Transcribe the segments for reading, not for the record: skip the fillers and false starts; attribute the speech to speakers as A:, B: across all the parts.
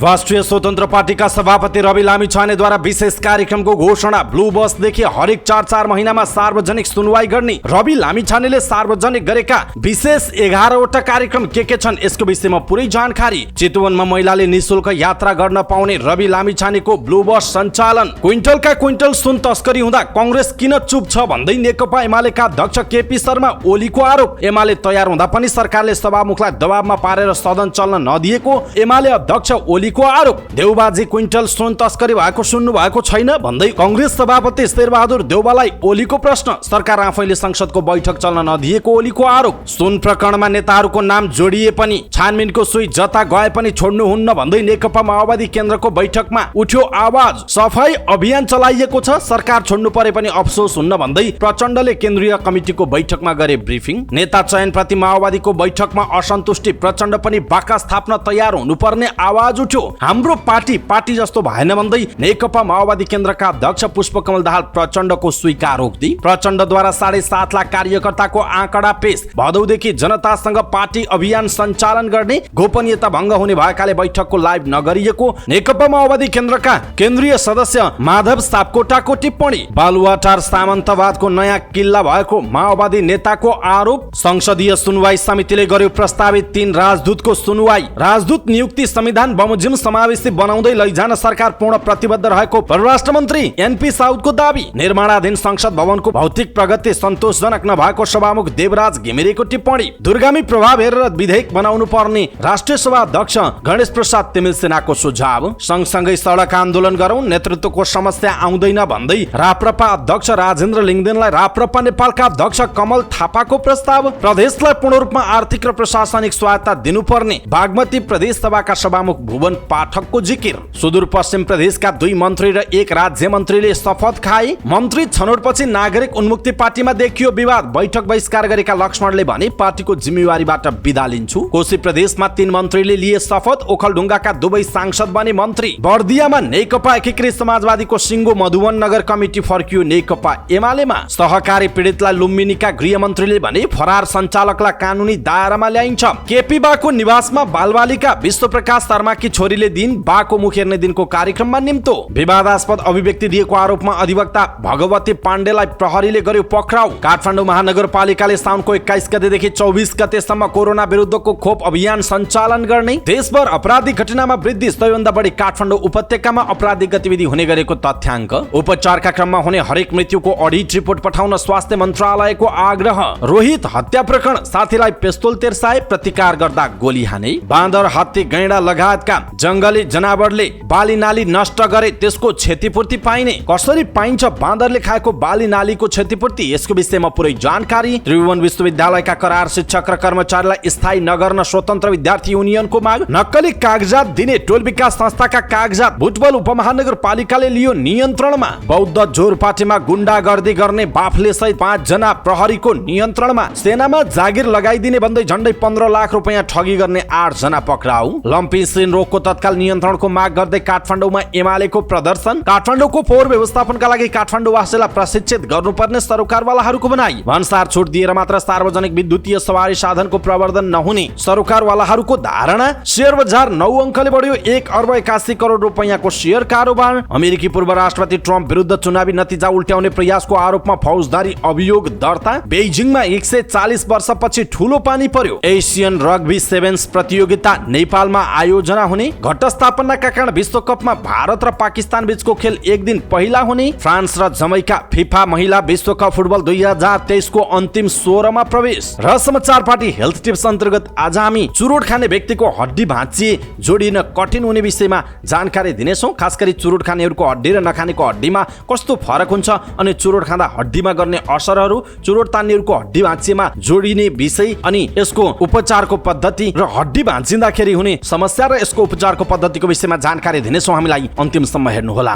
A: राष्ट्रिय स्वतन्त्र पार्टीका सभापति रवि लामिछानेद्वारा विशेष कार्यक्रमको घोषणा। ब्लू बसदेखि हरेक 4-4 महिनामा सार्वजनिक सुनवाई गर्ने। रवि लामिछानेले सार्वजनिक गरेका विशेष 11वटा कार्यक्रम के छन् यसको विषयमा पुरै जानकारी। चितवनमा महिलाले निशुल्क यात्रा गर्न पाउने रवि लामिछानेको ब्लू बस सञ्चालन। क्विन्टलका क्विन्टल सुन तस्करी हुँदा कांग्रेस किन चुप छ भन्दै नेकपा एमालेका अध्यक्ष केपी शर्मा ओलीको आरोप। एमाले तयार हुँदा पनि सरकारले सभामुखलाई दबावमा पारेर सदन चल्न नदिएको एमाले अध्यक्ष ओलीको आरोप। देउबाजी क्विन्टल सुन तस्करी भएको सुन्नु भएको छैन भन्दै कांग्रेस सभापति शेरबहादुर देउबालाई ओलीको प्रश्न। सरकार आफैले संसदको बैठक चल्न नदिएको ओलीको आरोप। सुन प्रकरणमा नेताहरूको नाम जोडिए पनि छानबिनको सुई जता गए पनि छोड्नुहुन्न भन्दै नेकपा माओवादी केन्द्रको बैठकमा उठ्यो आवाज। सफाई अभियान चलाइएको छ, सरकार छोड्नु परे पनि अफसोस हुन्न भन्दै प्रचण्डले केन्द्रीय कमिटिको बैठकमा गरे ब्रिफिङ। नेता चयनप्रति माओवादीको बैठकमा असन्तुष्टि। प्रचण्ड पनि बाकस थाप्न तयार हुनुपर्ने आवाज उठ्यो। हाम्रो पार्टी जस्तो भएन भन्दै नेकपा माओवादी केन्द्रका अध्यक्ष पुष्पकमल दाहाल प्रचण्डको स्वीकारोक्ति। प्रचण्डद्वारा 7.5 लाख कार्यकर्ताको आँकडा पेश। भदौदेखि जनतासँग पार्टी अभियान सञ्चालन गर्ने। गोपनीयता भङ्ग हुने भएकाले बैठकको लाइभ नगरिएको नेकपा माओवादी केन्द्रका केन्द्रीय सदस्य माधव सापकोटाको टिप्पणी। बालुवाटार सामन्तवादको नयाँ किल्ला भएको माओवादी नेताको आरोप। संसदीय सुनवाई समितिले गर्यो प्रस्तावित 3 राजदूतको सुनवाई। राजदूत नियुक्ति संविधान बमोजिम समावेशी बनाउँदै लैजान सरकार पूर्ण प्रतिबद्ध रहेको परराष्ट्र मन्त्री एनपी साउदको दावी। निर्माणाधीन संसद भवनको भौतिक प्रगति सन्तोषजनक नभएको सभामुख देवराज घिमिरेको टिप्पणी। दूरगामी प्रभाव हेरेर विधेयक बनाउनु पर्ने राष्ट्रिय सभा अध्यक्ष गणेश प्रसाद तिमिल सेनाको सुझाव। सँगसँगै सडक आन्दोलन गरौं, नेतृत्वको समस्या आउँदैन भन्दै राप्रपा अध्यक्ष राजेन्द्र लिङ्गदेनलाई राप्रपा नेपालका अध्यक्ष कमल थापाको प्रस्ताव। प्रदेशलाई पूर्ण रूपमा आर्थिक र प्रशासनिक स्वायत्ता दिनुपर्ने बागमती प्रदेश सभाका सभामुख भुवन पाठकको जिकिर। सुदूरपश्चिम प्रदेशका 2 मन्त्री र 1 राज्य मन्त्रीले शपथ खाए। मन्त्री छनौटपछि नागरिक उन्मुक्ति पार्टीमा देखियो विवाद। बैठक बहिष्कार गरेका लक्ष्मणले भने पार्टीको जिम्मेवारीबाट बिदा लिन्छु। कोशी प्रदेशमा 3 मन्त्रीले लिए शपथ। ओखलढुङ्गाका 2 सांसद बने मन्त्री। बर्दियामा नेकपा एकीकृत समाजवादीको सिङ्गो मधुवन नगर कमिटी फर्कियो नेकपा एमालेमा। सहकारी पीडितलाई लुम्बिनीका गृहमन्त्रीले भने फरार सञ्चालकलाई कानुनी दायरामा ल्याइन्छ। केपी बाको निवासमा बालबालिका विश्वप्रकाश शर्माकी छोरीले दिन बाको मुख हेर्ने दिनको कार्यक्रममा निम्तो। विवादास्पद अभिव्यक्ति दिएको आरोपमा अधिवक्ता भगवती पाण्डेलाई प्रहरीले गर्यो पक्राउ। काठमाडौँ महानगरपालिकाले साउनको 21 गतेदेखि 24 गतेसम्म कोरोना विरुद्धको खोप अभियान सञ्चालन गर्ने। देशभर आपराधिक घटनामा वृद्धि। सबैभन्दा बढी काठमाडौँ उपत्यकामा आपराधिक गतिविधि हुने गरेको तथ्याङ्क। उपचारका क्रममा हुने हरेक मृत्युको अडिट रिपोर्ट पठाउन स्वास्थ्य मन्त्रालयको आग्रह। रोहित हत्या प्रकरण साथीलाई पिस्तोल तेर्साए, प्रतिकार गर्दा गोली हाने। बाँदर, हात्ती, गैंडा लगायतका जंगली जनावरले बाली नाली नष्ट गरे त्यसको क्षतिपूर्ति पाइने। कसरी पाइन्छ बाँदरले खाएको बाली नालीको क्षतिपूर्ति? यसको विषयमा पुरै जानकारी। त्रिभुवन विश्वविद्यालयका करार शिक्षक र कर्मचारीलाई स्थायी नगर्न स्वतन्त्र विद्यार्थी युनियनको माग। नक्कली कागजात दिने टोल विकास संस्थाका कागजात बुटवल उपमहानगरपालिकाले लियो नियन्त्रणमा। बौद्ध जोरपाटीमा गुण्डागर्दी गर्ने बाफले सहित 5 जना प्रहरीको नियन्त्रणमा। सेनामा जागिर लगाइदिने भन्दै झण्डै 15 लाख रुपैयाँ ठगी गर्ने 8 जना पक्राउ। लम्पी सिन रोगको तत्काल नियन्त्रणको माग गर्दै काठमाडौँमा एमालेको प्रदर्शन। काठमाडौँको फोहोर व्यवस्थापनका लागि काठमाडौँवासीलाई प्रशिक्षित गर्नुपर्ने सरोकारवालाहरूको भनाइ। भन्सार छुट दिएर मात्र सार्वजनिक विद्युतीय सवारी साधनको प्रवर्धन नहुने सरोकारवालाहरूको धारणा। शेयर बजार 9 अङ्कले बढ्यो। 1 अर्ब 81 करोड रुपैयाँको शेयर कारोबार। अमेरिकी पूर्व राष्ट्रपति ट्रम्प विरुद्ध चुनावी नतिजा उल्ट्याउने प्रयासको आरोपमा फौजदारी अभियोग दर्ता। बेजिङमा 140 वर्षपछि ठूलो पानी पर्यो। एसियन रग्बी सेभेन्स प्रतियोगिता नेपालमा आयोजना हुने। घटस्थापनाका कारण विश्वकपमा भारत र पाकिस्तान बीचको खेल एक दिन पहिला हुने। फ्रान्स र जमैका फिफा महिला विश्वकप फुटबल 2023 को अन्तिम 16मा प्रवेश। र समाचार पार्टी हेल्थ टिप्स अन्तर्गत आज हामी चुरोट खाने व्यक्तिको हड्डी भाँचिए जोडिन कठिन हुने विषयमा जानकारी दिनेछौँ। खास गरी चुरोट खानेहरूको हड्डी र नखानेको हड्डीमा कस्तो फरक हुन्छ अनि चुरोट खाँदा हड्डीमा गर्ने असरहरू, चुरोट तान्नेहरूको हड्डी भाँचिएमा जोडिने विषय अनि यसको उपचारको पद्धति र हड्डी भाँचिँदाखेरि हुने समस्या र यसको उपचारको पद्धतिको विषयमा जानकारी दिनेछौँ। हामीलाई अन्तिमसम्म हेर्नुहोला।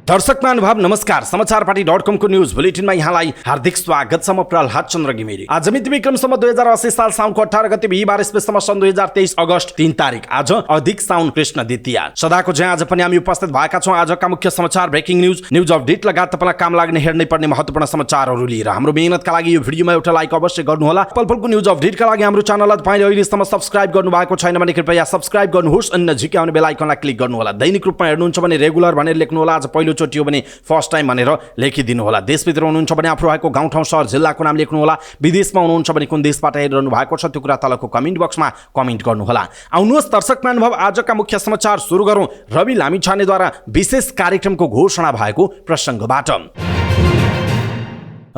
A: दर्शक महानुभाव नमस्कार। समाचार पार्टी.com को न्यूज बुलेटिनमा यहाँलाई हार्दिक स्वागत छ। म प्रहलाद चन्द्र घिमिरे। आज मिति विक्रमसम्म 2080 साल साउनको 18 गते बिहीबार स्पेसम्म सन् 2023 अगस्त 3 तारिक। आज अधिक साउन कृष्ण द्वितीया। सदाको चाहिँ आज पनि हामी उपस्थित भएका छौँ आजका मुख्य समाचार, ब्रेकिङ न्यूज अपडेट लगायत तपाईँलाई काम लाग्ने हेर्नै पर्ने महत्त्वपूर्ण समाचारहरू लिएर। हाम्रो मेहनतका लागि यो भिडियोमा एउटा लाइक अवश्य गर्नुहोला। पलपलको न्यूज अपडेटका लागि हाम्रो च्यानललाई तपाईले अहिलेसम्म सब्स्क्राइब गर्नुभएको छैन भने कृपया सब्स्क्राइब गर्नुहोस् अनि नजिकै आउने बेल आइकनलाई क्लिक गर्नुहोला। दैनिक रूपमा हेर्नुहुन्छ भने रेगुलर भनेर लेख्नुहोला। आज पहिलो चोटि हो भने फर्स्ट टाइम भनेर लेखिदिनु होला। देशभित्र हुनुहुन्छ भने आफू रहेको गाउँ ठाउँ सहर जिल्लाको नाम लेख्नुहोला। विदेशमा हुनुहुन्छ भने कुन देशबाट हेरिरहनु भएको छ त्यो कुरा तलको कमेन्ट बक्समा कमेन्ट गर्नुहोला। आउनुहोस् दर्शक महानुभाव आजका मुख्य समाचार सुरु गरौँ रवि लामिछानेद्वारा विशेष कार्यक्रमको घोषणा भएको प्रसङ्गबाट।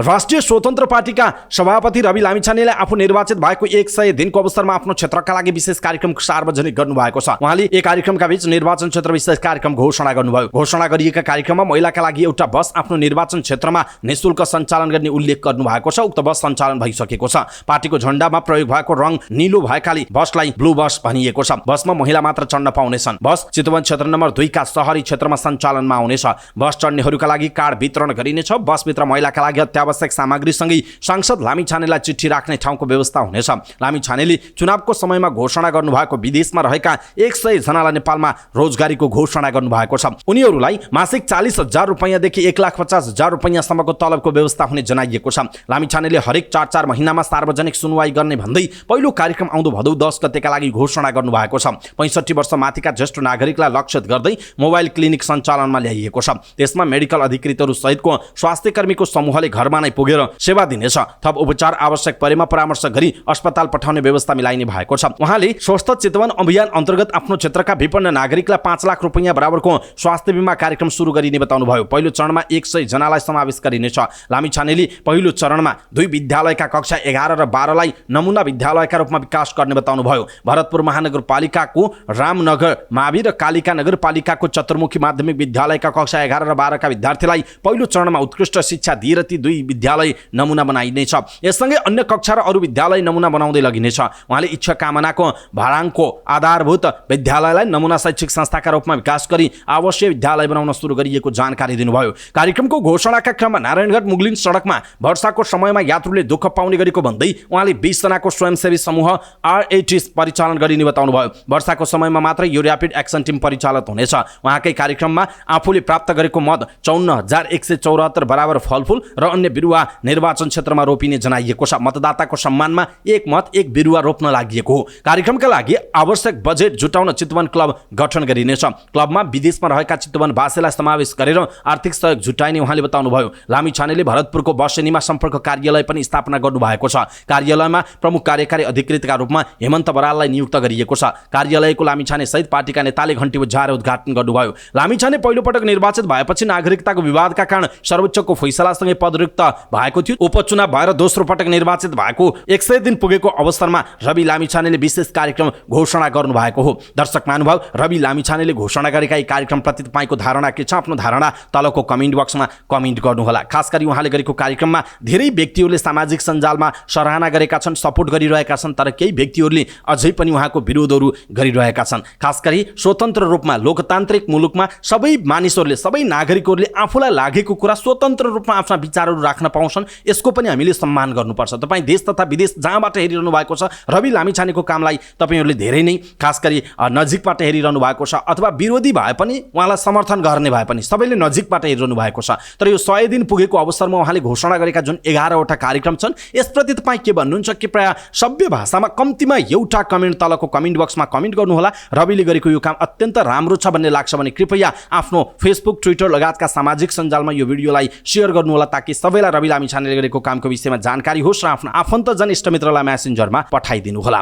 A: राष्ट्रिय स्वतन्त्र पार्टीका सभापति रवि लामिछानेले आफू निर्वाचित भएको 100 दिनको अवसरमा आफ्नो क्षेत्रका लागि विशेष कार्यक्रम सार्वजनिक गर्नुभएको छ। उहाँले एक कार्यक्रमका बीच निर्वाचन क्षेत्र विशेष कार्यक्रम घोषणा गर्नुभयो। घोषणा गरिएका कार्यक्रममा महिलाका लागि एउटा बस आफ्नो निर्वाचन क्षेत्रमा निःशुल्क सञ्चालन गर्ने उल्लेख गर्नुभएको छ। उक्त बस सञ्चालन भइसकेको छ। पार्टीको झण्डामा प्रयोग भएको रङ नीलो भएकाले बसलाई ब्लू बस भनिएको छ। बसमा महिला मात्र चढ्न पाउनेछन्। बस चितवन क्षेत्र नम्बर 2 का शहरी क्षेत्रमा सञ्चालनमा आउनेछ। बस चढ्नेहरूका लागि कार्ड वितरण गरिनेछ। बसभित्र महिलाका लागि आवश्यक सामग्रीसँगै सांसद लामिछानेलाई चिठी राख्ने ठाउँको व्यवस्था हुनेछ। लामिछानेले चुनावको समयमा घोषणा गर्नुभएको विदेशमा रहेका 100 जनालाई नेपालमा रोजगारीको घोषणा गर्नुभएको छ। उनीहरूलाई मासिक 40,000 रुपैयाँदेखि 1,50,000 रुपैयाँसम्मको तलबको व्यवस्था हुने जनाइएको छ। लामिछानेले हरेक 4 महिनामा सार्वजनिक सुनवाई गर्ने भन्दै पहिलो कार्यक्रम आउँदो भदौ 10 गतेका लागि घोषणा गर्नुभएको छ। 65 वर्ष माथिका ज्येष्ठ नागरिकलाई लक्षित गर्दै मोबाइल क्लिनिक सञ्चालनमा ल्याइएको छ। त्यसमा मेडिकल अधिकृतहरू सहितको स्वास्थ्य कर्मीको समूहले घरमा नै पुगेर सेवा दिनेछ। थप उपचार आवश्यक परेमा परामर्श गरी अस्पताल पठाउने व्यवस्था मिलाइने भएको छ। उहाँले स्वस्थ चितवन अभियान अन्तर्गत आफ्नो क्षेत्रका विपन्न नागरिकलाई 5 लाख रुपैयाँ बराबरको स्वास्थ्य बीमा कार्यक्रम सुरु गरिने बताउनुभयो। पहिलो चरणमा 100 जनालाई समावेश गरिनेछ। लामिछानेले पहिलो चरणमा 2 विद्यालयका कक्षा 11 र 12 लाई नमुना विद्यालयका रूपमा विकास गर्ने बताउनुभयो। भरतपुर महानगरपालिकाको रामनगर मावि र कालिका नगरपालिकाको चतुर्मुखी माध्यमिक विद्यालयका कक्षा 11 र 12 का विद्यार्थीलाई पहिलो चरणमा उत्कृष्ट शिक्षा दिएर ती 2 विद्यालय नमुना बनाइनेछ। यससँगै अन्य कक्षा र अरू विद्यालय नमुना बनाउँदै लगिनेछ। उहाँले इच्छा कामनाको भाडाङको आधारभूत विद्यालयलाई नमुना शैक्षिक संस्थाका रूपमा विकास गरी आवश्यक विद्यालय बनाउन सुरु गरिएको जानकारी दिनुभयो। कार्यक्रमको घोषणाका क्रममा नारायणगढ मुगलिन सडकमा वर्षाको समयमा यात्रुले दुःख पाउने गरेको भन्दै उहाँले 20 जनाको स्वयंसेवी समूह RAT परिचालन गरिने बताउनुभयो। वर्षाको समयमा मात्र यो र्यापिड एक्सन टिम परिचालित हुनेछ। उहाँकै कार्यक्रममा आफूले प्राप्त गरेको मत 54,174 बराबर फलफुल र अन्य बिरुवा निर्वाचन क्षेत्रमा रोपिने जनाइएको छ। मतदाताको सम्मानमा 1 मत 1 बिरुवा रोप्न लागि हो। कार्यक्रमका लागि आवश्यक बजेट जुटाउन चितवन क्लब गठन गरिनेछ। क्लबमा विदेशमा रहेका चितवनवासीलाई समावेश गरेर आर्थिक सहयोग जुटाइने उहाँले बताउनुभयो। लामिछानेले भरतपुरको बसेनीमा सम्पर्क कार्यालय पनि स्थापना गर्नुभएको छ। कार्यालयमा प्रमुख कार्यकारी अधिकृतका रूपमा हेमन्त बराललाई नियुक्त गरिएको छ। कार्यालयको लामिछाने सहित पार्टीका नेताले घण्टी बजाएर उद्घाटन गर्नुभयो। लामिछाने पहिलोपटक निर्वाचित भएपछि नागरिकताको विवादका कारण सर्वोच्चको फैसलासँगै पदरुक्त भएको थियो। उपचुनाव भएर दोस्रो पटक निर्वाचित भएको 100 दिन पुगेको अवसरमा रवि लामिछानेले विशेष कार्यक्रम घोषणा गर्नुभएको हो। दर्शक महानुभाव रवि लामिछानेले घोषणा गरेका यी कार्यक्रमप्रति तपाईँको धारणा के छ? आफ्नो धारणा तलको कमेन्ट बक्समा कमेन्ट गर्नुहोला। खास गरी उहाँले गरेको कार्यक्रममा धेरै व्यक्तिहरूले सामाजिक सञ्जालमा सराहना गरेका छन्, सपोर्ट गरिरहेका छन्, तर केही व्यक्तिहरूले अझै पनि उहाँको विरोधहरू गरिरहेका छन्। खास गरी स्वतन्त्र रूपमा लोकतान्त्रिक मुलुकमा सबै मानिसहरूले सबै नागरिकहरूले आफूलाई लागेको कुरा स्वतन्त्र रूपमा आफ्ना विचारहरू राख्न पाउँछन्। यसको पनि हामीले सम्मान गर्नुपर्छ। तपाईँ देश तथा विदेश जहाँबाट हेरिरहनु भएको छ रवि लामिछानेको कामलाई तपाईँहरूले धेरै नै खास गरी नजिकबाट हेरिरहनु भएको छ अथवा विरोधी भए पनि उहाँलाई समर्थन गर्ने भए पनि सबैले नजिकबाट हेरिरहनु भएको छ। तर यो 100 दिन पुगेको अवसरमा उहाँले घोषणा गरेका जुन 11 वटा कार्यक्रम छन् यसप्रति तपाईँ के भन्नुहुन्छ? कृपया सभ्य भाषामा कम्तीमा एउटा कमेन्ट तलको कमेन्ट बक्समा कमेन्ट गर्नुहोला। रविले गरेको यो काम अत्यन्त राम्रो छ भन्ने लाग्छ भने कृपया आफ्नो फेसबुक, ट्विटर लगायतका सामाजिक सञ्जालमा यो भिडियोलाई सेयर गर्नुहोला ताकि सबैलाई रवि लामिछानेले गरेको कामको विषयमा जानकारी होस् र आफ्नो आफन्तजन इष्टमित्रलाई मेसेन्जरमा पठाइदिनुहोला।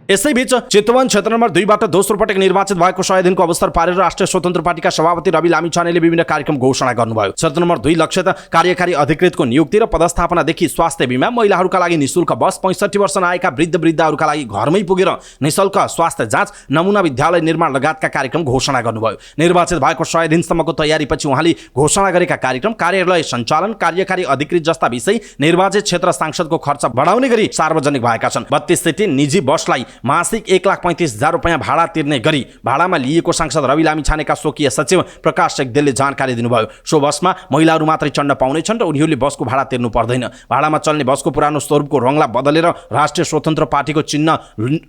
A: यसैबीच चितवन क्षेत्र नम्बर 2 बाट दोस्रो पटक निर्वाचित भएको 100 दिनको अवसर पारेर राष्ट्रिय स्वतन्त्र पार्टीका सभापति रवि लामिछानेले विभिन्न कार्यक्रम घोषणा गर्नुभयो। क्षेत्र नम्बर 2 लक्षित कार्यकारी अधिकृतको नियुक्ति र पदस्थापनादेखि स्वास्थ्य बीमा, महिलाहरूका लागि निःशुल्क बस, 65 वर्ष नआएका वृद्धहरूका लागि घरमै पुगेर निःशुल्क स्वास्थ्य जाँच, नमुना विद्यालय निर्माण लगायतका कार्यक्रम घोषणा गर्नुभयो। निर्वाचित भएको 100 दिनसम्मको तयारीपछि उहाँले घोषणा गरेका कार्यक्रम कार्यालय सञ्चालन, कार्यकारी अधिकृत जस्ता विषय निर्वाचित क्षेत्र सांसदको खर्च बढाउने गरी सार्वजनिक भएका छन्। 32 सिटी निजी बसलाई मासिक 1,35,000 रुपैयाँ भाडा तिर्ने गरी भाडामा लिएको सांसद रवि लामिछानेका स्वकीय सचिव प्रकाश सेकदेलले जानकारी दिनुभयो। सो बसमा महिलाहरू मात्रै चढ्न पाउनेछन् र उनीहरूले बसको भाडा तिर्नु पर्दैन। भाडामा चल्ने बसको पुरानो स्वरूपको रङलाई बदलेर राष्ट्रिय स्वतन्त्र पार्टीको चिन्ह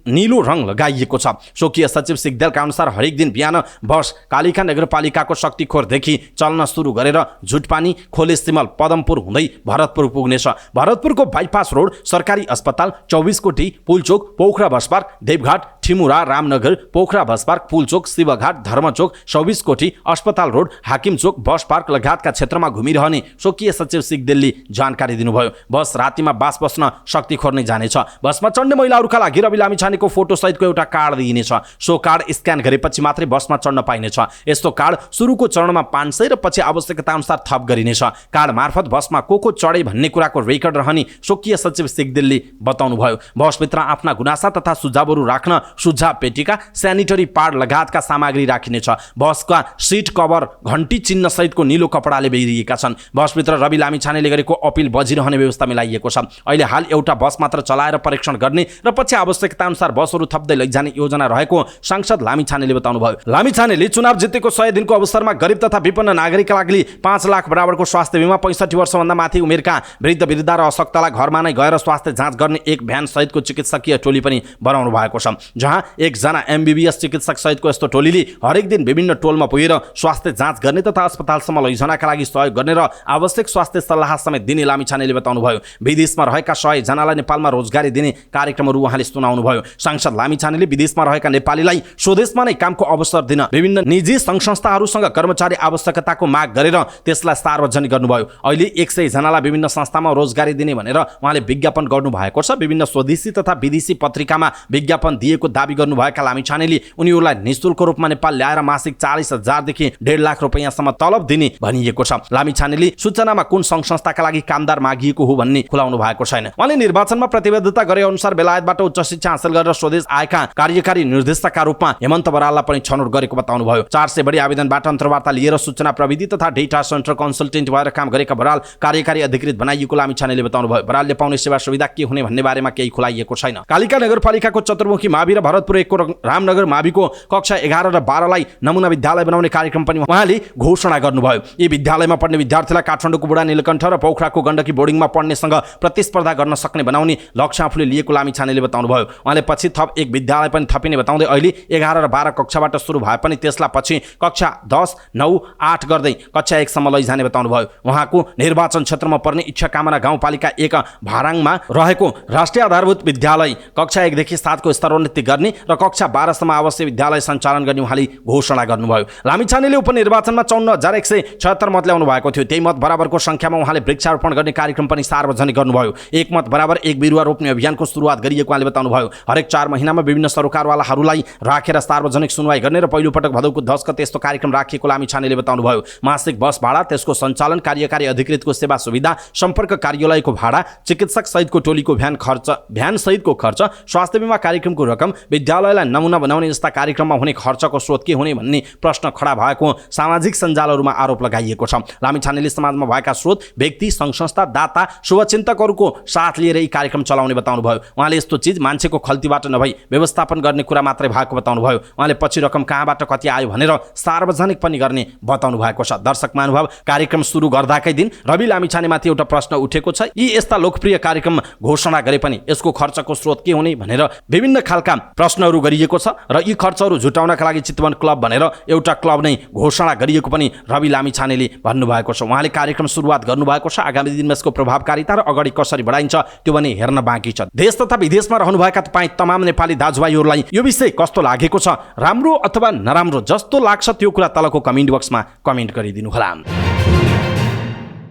A: नीलो रङ लगाइएको छ। स्वकीय सचिव सिगदेलका अनुसार हरेक दिन बिहान बस कालिका नगरपालिकाको शक्तिखोरदेखि चल्न सुरु गरेर झुटपानी, खोलेसिमल, पदमपुर हुँदै भरतपुर पुग्नेछ। भरतपुरको बाइपास रोड, सरकारी अस्पताल, 24 कोटी, पुलचोक, पोखरा बस पार्क, देवघाट, ठिमुरा, रामनगर, पोखरा बस पार्क, पुलचोक, शिवघाट, धर्मचोक, 24 कोटी, अस्पताल रोड, हाकिम चोक, बस पार्क लगायतका क्षेत्रमा घुमिरहने स्वकीय सचिव सिगदेलले जानकारी दिनुभयो। बस रातिमा बास बस्न शक्तिखोर नै जानेछ। बसमा चढ्ने महिलाहरूका लागि रवि लामिछानेको फोटो सहितको एउटा कार्ड दिइनेछ। सो कार्ड स्क्यान गरेपछि मात्रै बसमा चढ्न पाइनेछ। यस्तो कार्ड सुरुको चरणमा 500 र पछि आवश्यकता अनुसार थप गरिनेछ। कार्ड मार्फत बसमा को चढे भन्ने कुराको रेकर्ड रहने स्वकीय सचिव सिगदेलले बताउनुभयो। बसभित्र आफ्ना गुनासा तथा सुझावहरू राख्न सुझाव पेटिका, स्यानिटरी प्याड लगायतका सामग्री राखिनेछ। बसका सिट कभर घण्टी चिन्ह सहितको नीलो कपडाले बेरिएका छन्। बसभित्र रवि लामिछानेले गरेको अपिल बजिरहने व्यवस्था मिलाइएको छ। अहिले हाल एउटा बस मात्र चलाएर परीक्षण गर्ने र पछि आवश्यकता अनुसार बसहरू थप्दै लैजाने योजना रहेको सांसद लामिछानेले बताउनुभयो। लामिछानेले चुनाव जितेको 100 दिनको अवसरमा गरिब तथा विपन्न नागरिकका लागि 5 लाख बराबरको स्वास्थ्य बीमा, 65 वर्षभन्दा माथि उमेरका वृद्ध वृद्धा र अशक्तलाई घरमा नै गएर स्वास्थ्य जाँच गर्ने एक भ्यान सहितको चिकित्सकीय टोली पनि बनाउनु भएको छ। जहाँ एकजना MBBS चिकित्सक सहितको यस्तो टोलीले हरेक दिन विभिन्न टोलमा पुगेर स्वास्थ्य जाँच गर्ने तथा अस्पतालसम्म लैजानका लागि सहयोग गर्ने र आवश्यक स्वास्थ्य सल्लाह समेत दिने लामिछानेले बताउनुभयो। विदेशमा रहेका 100 जनालाई नेपालमा रोजगारी दिने कार्यक्रमहरू उहाँले सुनाउनुभयो। सांसद लामिछानेले विदेशमा रहेका नेपालीलाई स्वदेशमा नै कामको अवसर दिन विभिन्न निजी सङ्घ संस्थाहरूसँग कर्मचारी आवश्यकताको माग गरेर त्यसलाई सार्वजनिक गर्नुभयो। अहिले 100 जनालाई विभिन्न संस्थामा रोजगारी दिने भनेर उहाँले विज्ञापन गर्नु भएको छ। विभिन्न स्वदेशी तथा विदेशी पत्रिकामा विज्ञापन दिएको दाबी गर्नुभएका लामिछानेले उनीहरूलाई निःशुल्क रूपमा नेपाल ल्याएर मासिक 40,000 देखि 1.5 लाख रुपैयाँसम्म तलब दिने भनिएको छ। लामिछानेले सूचनामा कुन सङ्घ संस्थाका लागि कामदार मागिएको हो भन्ने खुलाउनु भएको छैन। उहाँले निर्वाचनमा प्रतिबद्धता गरे अनुसार बेलायतबाट उच्च शिक्षा हासिल गरेर स्वदेश आएका कार्यकारी निर्देशकका रूपमा हेमन्त बराललाई पनि छनौट गरेको बताउनुभयो। 400 बढी आवेदनबाट अन्तर्वार्ता लिएर सूचना प्रविधि तथा डेटा सेन्टर कन्सल्टेन्ट भएर काम गरेका बराल कार्यकारी अधिकृत बनाइएको लामिछानेले बताउनुभयो। बरालले पाउने सेवा सुविधा के हुने भन्ने बारेमा केही खुलाइएको छैन। कालिका नगरपालिकाको चतुर्मुखी मावि र भरतपुर 1 को रामनगर माविको कक्षा 11 र 12 लाई नमुना विद्यालय बनाउने कार्यक्रम पनि उहाँले घोषणा गर्नुभयो। यी विद्यालयमा पढ्ने विद्यार्थीलाई काठमाडौँको बुढा नीलकण्ठ र पोखराको गण्डकी बोर्डिङमा पढ्नेसँग प्रतिस्पर्धा गर्न सक्ने बनाउने लक्ष्य आफूले लिएको लामिछानेले बताउनुभयो। उहाँले पछि थप एक विद्यालय पनि थपिने बताउँदै अहिले 11 र 12 कक्षाबाट सुरु भए पनि त्यसलाई पछि कक्षा 10, 9, 8 गर्दै कक्षा 1 सम्म लैजाने बताउनुभयो। उहाँको निर्वाचन क्षेत्रमा पर्ने इच्छाकामना गाउँपालिका 1 भाराङमा रहेको राष्ट्रिय आधारभूत विद्यालय कक्षा 1 देखि 7 को स्तरोन्नति गर्ने र कक्षा 12 सम्म आवासीय विद्यालय सञ्चालन गर्ने उहाँले घोषणा गर्नुभयो। लामिछानेले उपनिर्वाचनमा 54,176 मत ल्याउनु भएको थियो। त्यही मत बराबरको संख्यामा उहाँले वृक्षारोपण गर्ने कार्यक्रम पनि सार्वजनिक गर्नुभयो। 1 मत बराबर 1 बिरुवा रोप्ने अभियानको सुरुवात गरिएको उहाँले बताउनुभयो। हरेक 4 महिनामा विभिन्न सरकारवालाहरूलाई राखेर सार्वजनिक सुनवाई गर्ने र पहिलो पटक भदौको 10 गते यस्तो कार्यक्रम राखिएको लामिछानेले बताउनुभयो। मासिक बस भाडा, त्यसको सञ्चालन, कार्यकारी अधिकृतको सेवा सुविधा, सम्पर्क कार्यालयको भाडा, चिकित्सक सहितको टोलीको भ्यान सहितको खर्च, स्वास्थ्य बीमा कार्यक्रमको रकम, विद्यालयलाई नमुना बनाउने जस्ता कार्यक्रममा हुने खर्चको स्रोत के हुने भन्ने प्रश्न खडा भएको सामाजिक सञ्जालहरूमा आरोप लगाइएको छ। लामिछानेले समाजमा भएका स्रोत, व्यक्ति, सङ्घ संस्था, दाता, शुभचिन्तकहरूको साथ लिएर यी कार्यक्रम चलाउने बताउनुभयो। उहाँले यस्तो चिज मान्छेको खल्तीबाट नभई व्यवस्थापन गर्ने कुरा मात्रै भएको बताउनुभयो। उहाँले पछि रकम कहाँबाट कति आयो भनेर सार्वजनिक पनि गर्ने बताउनु भएको छ। दर्शक महानुभाव, कार्यक्रम सुरु गर्दाकै दिन रवि लामिछानेमाथि एउटा प्रश्न उठेको छ। यी यस्ता लोकप्रिय कार्यक्रम घोषणा गरे पनि यसको खर्चको स्रोत के हुने भनेर विभिन्न खालका प्रश्नहरू गरिएको छ र यी खर्चहरू जुटाउनका लागि चितवन क्लब भनेर एउटा क्लब नै घोषणा गरिएको पनि रवि लामिछानेले भन्नुभएको छ। उहाँले कार्यक्रम सुरुवात गर्नुभएको छ। आगामी दिनमा यसको प्रभावकारिता र अगाडि कसरी बढाइन्छ त्यो पनि हेर्न बाँकी छ। देश तथा विदेशमा रहनुभएका तपाईँ तमाम नेपाली दाजुभाइहरूलाई यो विषय कस्तो लागेको छ, राम्रो अथवा नराम्रो जस्तो लाग्छ त्यो कुरा तलको कमेन्ट बक्समा कमेन्ट गरिदिनु होला।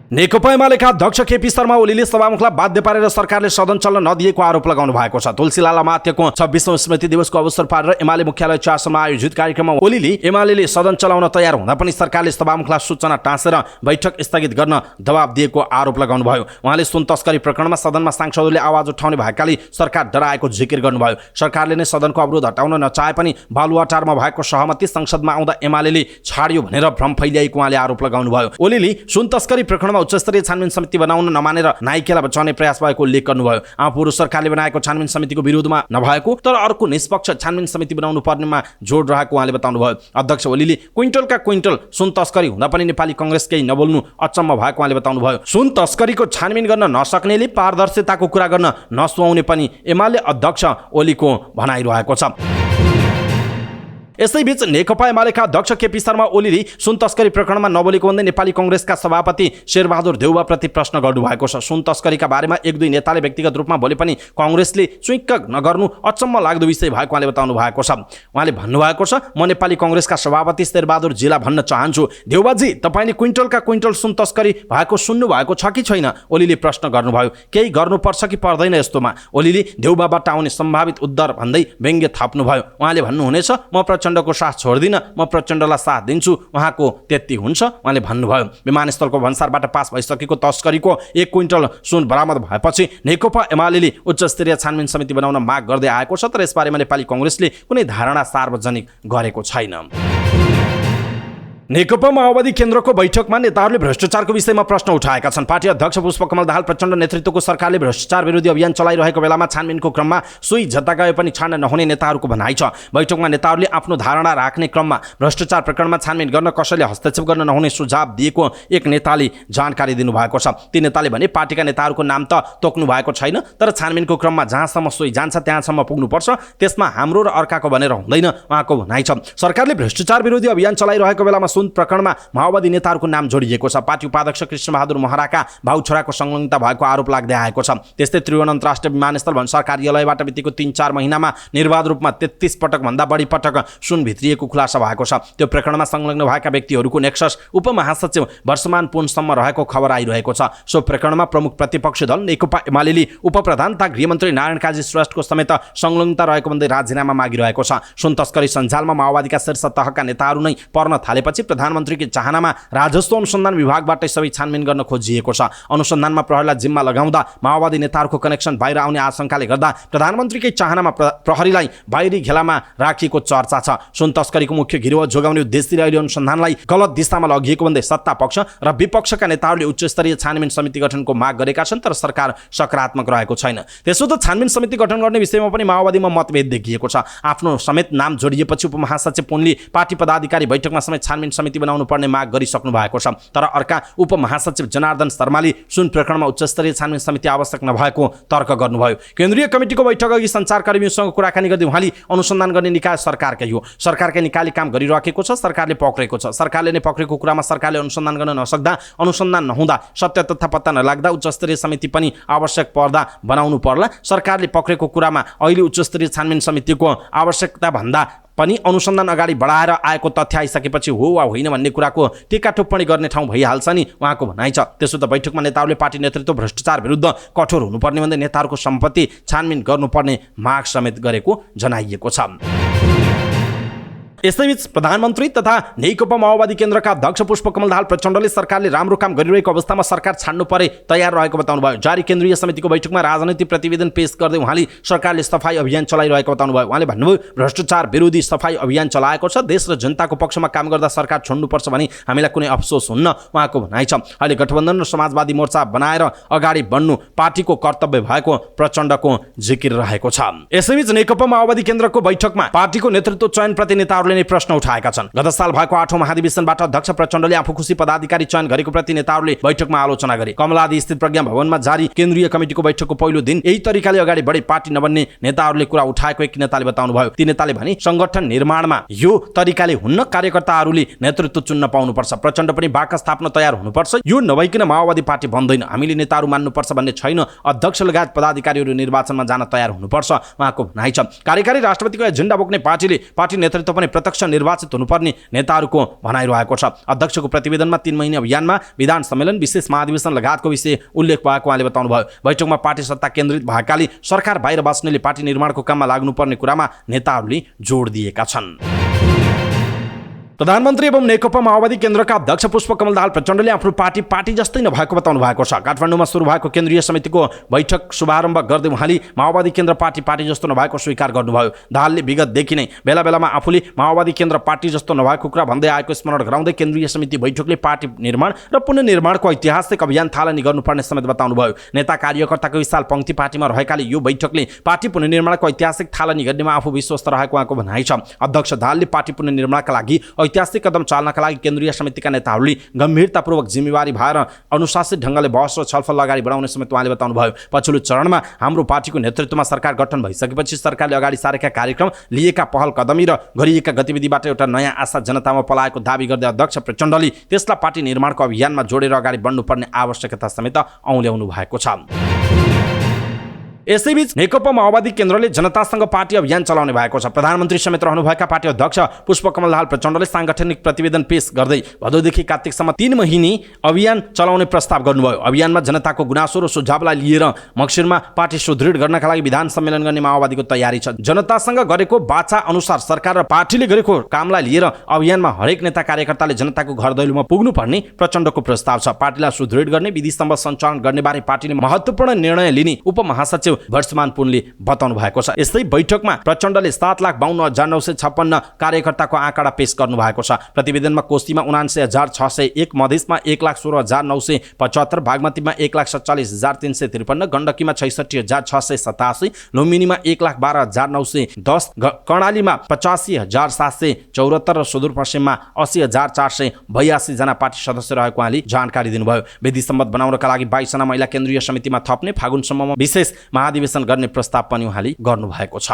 A: नेकपा एमालेका अध्यक्ष केपी शर्मा ओलीले सभामुखलाई बाध्य पारेर सरकारले सदन चल्न नदिएको आरोप लगाउनु भएको छ। तुलसीलाल मात्यको 26औं स्मृति दिवसको अवसर पारेर एमाले मुख्यालय चासोमा आयोजित कार्यक्रममा ओलीले एमालेले सदन चलाउन तयार हुँदा पनि सरकारले सभामुखलाई सूचना टाँसेर बैठक स्थगित गर्न दबाब दिएको आरोप लगाउनुभयो। उहाँले सुन तस्करी प्रकरणमा सदनमा सांसदहरूले आवाज उठाउने भएकाले सरकार डराएको जिकिर गर्नुभयो। सरकारले नै सदनको अवरोध हटाउन नचाहे पनि बालुवाटारमा भएको सहमति संसदमा आउँदा एमालेले छाड्यो भनेर भ्रम फैल्याएको उहाँले आरोप लगाउनुभयो। ओलीले सुन तस्करी प्रकरणमा प्रकरणमा उच्चस्तरीय छानबिन समिति बनाउन नमानेर नाइकेलाई बचाउने प्रयास भएको उल्लेख गर्नुभयो। आफूहरू सरकारले बनाएको छानबिन समितिको विरोधमा नभएको तर अर्को निष्पक्ष छानबिन समिति बनाउनु पर्नेमा जोड रहेको उहाँले बताउनुभयो। अध्यक्ष ओलीले क्विन्टलका क्विन्टल सुन तस्करी हुँदा पनि नेपाली कांग्रेस केही नबोल्नु अचम्म भएको उहाँले बताउनुभयो। सुन तस्करीको छानबिन गर्न नसक्नेले पारदर्शिताको कुरा गर्न नसुहाउने पनि एमाले अध्यक्ष ओलीको भनाइरहेको छ। यसैबीच नेकपा एमालेका अध्यक्ष केपी शर्मा ओलीले सुन तस्करी प्रकरणमा नबोलेको भन्दै नेपाली कांग्रेसका सभापति शेरबहादुर देउवाप्रति प्रश्न गर्नुभएको छ। सुन तस्करीका बारेमा एक दुई नेताले व्यक्तिगत रूपमा बोले पनि कांग्रेसले चुइक्क नगर्नु अचम्म लाग्दो विषय भएको उहाँले बताउनु भएको छ। उहाँले भन्नुभएको छ, म नेपाली कांग्रेसका सभापति शेरबहादुर जीलाई भन्न चाहन्छु, देउवाजी तपाईँले क्विन्टलका क्विन्टल सुन तस्करी भएको सुन्नु भएको छ कि छैन? ओलीले प्रश्न गर्नुभयो। केही गर्नुपर्छ कि पर्दैन यस्तोमा? ओलीले देउवाबाट आउने सम्भावित उद्धार भन्दै व्यङ्ग्य थप्नुभयो। उहाँले भन्नुहुनेछ, म प्रचण्डको साथ छोड्दिनँ, म प्रचण्डलाई साथ दिन्छु, उहाँको त्यति हुन्छ उहाँले भन्नुभयो। विमानस्थलको भन्सारबाट पास भइसकेको तस्करीको 1 क्विन्टल सुन बरामद भएपछि नेकपा एमालेले उच्च स्तरीय छानबिन समिति बनाउन माग गर्दै आएको छ तर यसबारेमा नेपाली कांग्रेसले कुनै धारणा सार्वजनिक गरेको छैन। नेकपा माओवादी केन्द्रको बैठकमा नेताहरूले भ्रष्टाचारको विषयमा प्रश्न उठाएका छन्। पार्टी अध्यक्ष पुष्पकमल दाहाल प्रचण्ड नेतृत्वको सरकारले भ्रष्टाचार विरोधी अभियान चलाइरहेको बेलामा छानबिनको क्रममा सुई जता गए पनि छान्न नहुने नेताहरूको भनाइ छ। बैठकमा नेताहरूले आफ्नो धारणा राख्ने क्रममा भ्रष्टाचार प्रकरणमा छानबिन गर्न कसैले हस्तक्षेप गर्न नहुने सुझाव दिएको एक नेताले जानकारी दिनुभएको छ। ती नेताले भने पार्टीका नेताहरूको नाम त तोक्नु भएको छैन तर छानबिनको क्रममा जहाँसम्म सुई जान्छ त्यहाँसम्म पुग्नुपर्छ, त्यसमा हाम्रो र अर्काको भनेर हुँदैन उहाँको भनाइ छ। सरकारले भ्रष्टाचार विरोधी अभियान चलाइरहेको बेलामा सुन प्रकरणमा माओवादी नेताहरूको नाम जोडिएको छ। पार्टी उपाध्यक्ष कृष्णबहादुर महराका भाउ छोराको संलग्नता भएको आरोप लाग्दै आएको छ। त्यस्तै त्रिभुवन अन्तर्राष्ट्रिय विमानस्थल भन्सार कार्यालयबाट बितेको 3-4 महिनामा निर्वाध रूपमा 33 पटक भन्दा बढी पटक सुन भित्रिएको खुलासा भएको छ। त्यो प्रकरणमा संलग्न भएका व्यक्तिहरूको नेक्सस उपमहासचिव वर्षमान पुनसम्म रहेको खबर आइरहेको छ। सो प्रकरणमा प्रमुख प्रतिपक्षी दल नेकपा एमालेले उपप्रधान तथा गृहमन्त्री नारायण काजी श्रेष्ठको समेत संलग्नता रहेको भन्दै राजीनामा मागिरहेको छ। सुन तस्करी सञ्जालमा माओवादीका शीर्ष तहका नेताहरू नै पर्न थालेपछि प्रधानमन्त्रीको चाहनामा राजस्व अनुसन्धान विभागबाटै सबै छानबिन गर्न खोजिएको छ। अनुसन्धानमा प्रहरीलाई जिम्मा लगाउँदा माओवादी नेताहरूको कनेक्सन बाहिर आउने आशंकाले गर्दा प्रधानमन्त्रीकै चाहनामा प्रहरीलाई बाहिरी घेलामा राखिएको चर्चा छ। सुन तस्करीको मुख्य गिरोह जोगाउने उद्देश्यले अहिले अनुसन्धानलाई गलत दिशामा लगिएको भन्दै सत्ता पक्ष र विपक्षका नेताहरूले उच्च स्तरीय छानबिन समिति गठनको माग गरेका छन् तर सरकार सकारात्मक रहेको छैन। त्यसो त छानबिन समिति गठन गर्ने विषयमा पनि माओवादीमा मतभेद देखिएको छ। आफ्नो समेत नाम जोडिएपछि उपमहासचिव पुनले पार्टी पदाधिकारी बैठकमा समेत छानबिन समिति बनाउनु पर्ने माग गरिसक्नु भएको छ। तर अर्का उपमहासचिव जनार्दन शर्माले सुन प्रकरणमा उच्च स्तरीय छानबिन समिति आवश्यक नभएको तर्क गर्नुभयो। केन्द्रीय कमिटिको बैठक अघि सञ्चारकर्मीसँग कुराकानी गर्दै उहाँले अनुसन्धान गर्ने निकाय सरकारकै हो, सरकारकै निकायले काम गरिरहेको छ, सरकारले पक्रेको छ, सरकारले नै पक्रेको कुरामा सरकारले अनुसन्धान गर्न नसक्दा, अनुसन्धान नहुँदा, सत्य तथ्य पत्ता नलाग्दा उच्च स्तरीय समिति पनि आवश्यक पर्दा बनाउनु पर्ला। सरकारले पक्रेको कुरामा अहिले उच्च स्तरीय छानबिन समितिको आवश्यकता भन्दा पनि अनुसन्धान अगाडि बढाएर आएको तथ्य आइसकेपछि हो वा होइन भन्ने कुराको टिका टिप्पणी गर्ने ठाउँ भइहाल्छ नि उहाँको भनाइ छ। त्यसो त बैठकमा नेताहरूले पार्टी नेतृत्व भ्रष्टाचार विरुद्ध कठोर हुनुपर्ने भन्दै नेताहरूको सम्पत्ति छानबिन गर्नुपर्ने माग समेत गरेको जनाइएको छ। यसैबीच प्रधानमन्त्री तथा नेकपा माओवादी केन्द्रका अध्यक्ष पुष्पकमल दाहाल प्रचण्डले सरकारले राम्रो काम गरिरहेको अवस्थामा सरकार छाड्नु परे तयार रहेको बताउनुभयो। जारी केन्द्रीय समितिको बैठकमा राजनैतिक प्रतिवेदन पेश गर्दै उहाँले सरकारले सफाई अभियान चलाइरहेको बताउनुभयो। उहाँले भन्नुभयो, भ्रष्टाचार विरोधी सफाई अभियान चलाएको छ, देश र जनताको पक्षमा काम गर्दा सरकार छोड्नुपर्छ भने हामीलाई कुनै अफसोस हुन्न उहाँको भनाइ छ। अहिले गठबन्धन र समाजवादी मोर्चा बनाएर अगाडि बढ्नु पार्टीको कर्तव्य भएको प्रचण्डको जिकिर रहेको छ। यसैबीच नेकपा माओवादी केन्द्रको बैठकमा पार्टीको नेतृत्व चयनप्रति नेताहरूले नै प्रश्न उठाएका छन्। गत साल भएको 8औं महाधिवेशनबाट अध्यक्ष प्रचण्डले आफू खुसी पदाधिकारी चयन गरेको प्रति नेताहरूले बैठकमा आलोचना गरे। कमलादी स्थित प्रज्ञा भवनमा जारी केन्द्रीय कमिटिको बैठकको पहिलो दिन यही तरिकाले अगाडि बढे पार्टी नबन्ने नेताहरूले कुरा उठाएको एक नेताले बताउनुभयो। ती नेताले भने संगठन निर्माणमा यो तरिकाले हुन्न, कार्यकर्ताहरूले नेतृत्व चुन्न पाउनुपर्छ, प्रचण्ड पनि बाकस थाप्न तयार हुनुपर्छ, यो नभइकन माओवादी पार्टी बन्दैन, हामीले नेताहरू मान्नुपर्छ भन्ने छैन, अध्यक्ष लगायत पदाधिकारीहरू निर्वाचनमा जान तयार हुनुपर्छ उहाँको भनाइ छ। कार्यकारी राष्ट्रपतिको एजेन्डा बोक्ने पार्टीले पार्टी नेतृत्व पनि प्रत्यक्ष निर्वाचित हुनुपर्ने नेताहरूको भनाइरहेको छ। अध्यक्षको प्रतिवेदनमा 3 महिने अभियानमा विधान सम्मेलन, विशेष महाधिवेशन लगायतको विषय उल्लेख भएको उहाँले बताउनुभयो। बैठकमा पार्टी सत्ता केन्द्रित भएकाले सरकार बाहिर बस्नेले पार्टी निर्माणको काममा लाग्नुपर्ने कुरामा नेताहरूले जोड दिएका छन्। प्रधानमन्त्री एवं नेकपा माओवादी केन्द्रका अध्यक्ष पुष्पकमल दाहाल प्रचण्डले आफ्नो पार्टी जस्तै नभएको बताउनु भएको छ। काठमाडौँमा सुरु भएको केन्द्रीय समितिको बैठक शुभारम्भ गर्दै उहाँले माओवादी केन्द्र पार्टी जस्तो नभएको स्वीकार गर्नुभयो। दाहालले विगतदेखि नै बेला बेलामा आफूले माओवादी केन्द्र पार्टी जस्तो नभएको कुरा भन्दै आएको स्मरण गराउँदै केन्द्रीय समिति बैठकले पार्टी निर्माण र पुनर्निर्माणको ऐतिहासिक अभियान थालनी गर्नुपर्ने समेत बताउनुभयो। नेता कार्यकर्ताको विशाल पङ्क्ति पार्टीमा रहेकाले यो बैठकले पार्टी पुनर्निर्माणको ऐतिहासिक थालनी गर्नेमा आफू विश्वस्त रहेको उहाँको भनाइ छ। अध्यक्ष दाहालले पार्टी पुनर्निर्माणका लागि ऐतिहासिक कदम चाल्नका लागि केन्द्रीय समितिका नेताहरूले गम्भीरतापूर्वक जिम्मेवारी भएर अनुशासित ढङ्गले बहस र छलफल अगाडि बढाउने समेत उहाँले बताउनुभयो। पछिल्लो चरणमा हाम्रो पार्टीको नेतृत्वमा सरकार गठन भइसकेपछि सरकारले अगाडि सारेका कार्यक्रम, लिएका पहल कदमी र गरिएका गतिविधिबाट एउटा नयाँ आशा जनतामा पलाएको दावी गर्दै अध्यक्ष प्रचण्डले त्यसलाई पार्टी निर्माणको अभियानमा जोडेर अगाडि बढ्नुपर्ने आवश्यकता समेत औल्याउनु भएको छ। यसैबीच नेकपा माओवादी केन्द्रले जनतासँग पार्टी अभियान चलाउने भएको छ। प्रधानमन्त्री समेत रहनुभएका पार्टी अध्यक्ष पुष्पकमल दाहाल प्रचण्डले सांगठनिक प्रतिवेदन पेश गर्दै भदौदेखि कार्तिकसम्म 3 महिने अभियान चलाउने प्रस्ताव गर्नुभयो। अभियानमा जनताको गुनासो र सुझावलाई लिएर मक्सिरमा पार्टी सुदृढ गर्नका लागि विधान सम्मेलन गर्ने माओवादीको तयारी छ। जनतासँग गरेको बाचा अनुसार सरकार र पार्टीले गरेको कामलाई लिएर अभियानमा हरेक नेता कार्यकर्ताले जनताको घर दैलोमा पुग्नुपर्ने प्रचण्डको प्रस्ताव छ। पार्टीलाई सुदृढ गर्ने, विधिसम्म सञ्चालन गर्ने बारे पार्टीले महत्त्वपूर्ण निर्णय लिने उपमहासचिव वर्षमान पुनले बताउनु भएको छ। यस्तै बैठकमा प्रचण्डले 7,52,956 कार्यकर्ताको आँकडा पेश गर्नु भएको छ। प्रतिवेदनमा कोशीमा 79,601, मधेसमा 1,16,975, बागमतीमा 1,47,353, गण्डकीमा 66,687, लुम्बिनीमा 1,12,910, कर्णालीमा 85,774 र सुदूरपश्चिममा 80,482 जना पार्टी सदस्य रहेको उहाँले जानकारी दिनुभयो। विधि सम्मत बनाउनका लागि 22 जना महिला केन्द्रीय समितिमा थप्ने, फागुनसम्ममा विशेष महाधिवेशन गर्ने प्रस्ताव पनि उहाँले गर्नुभएको छ।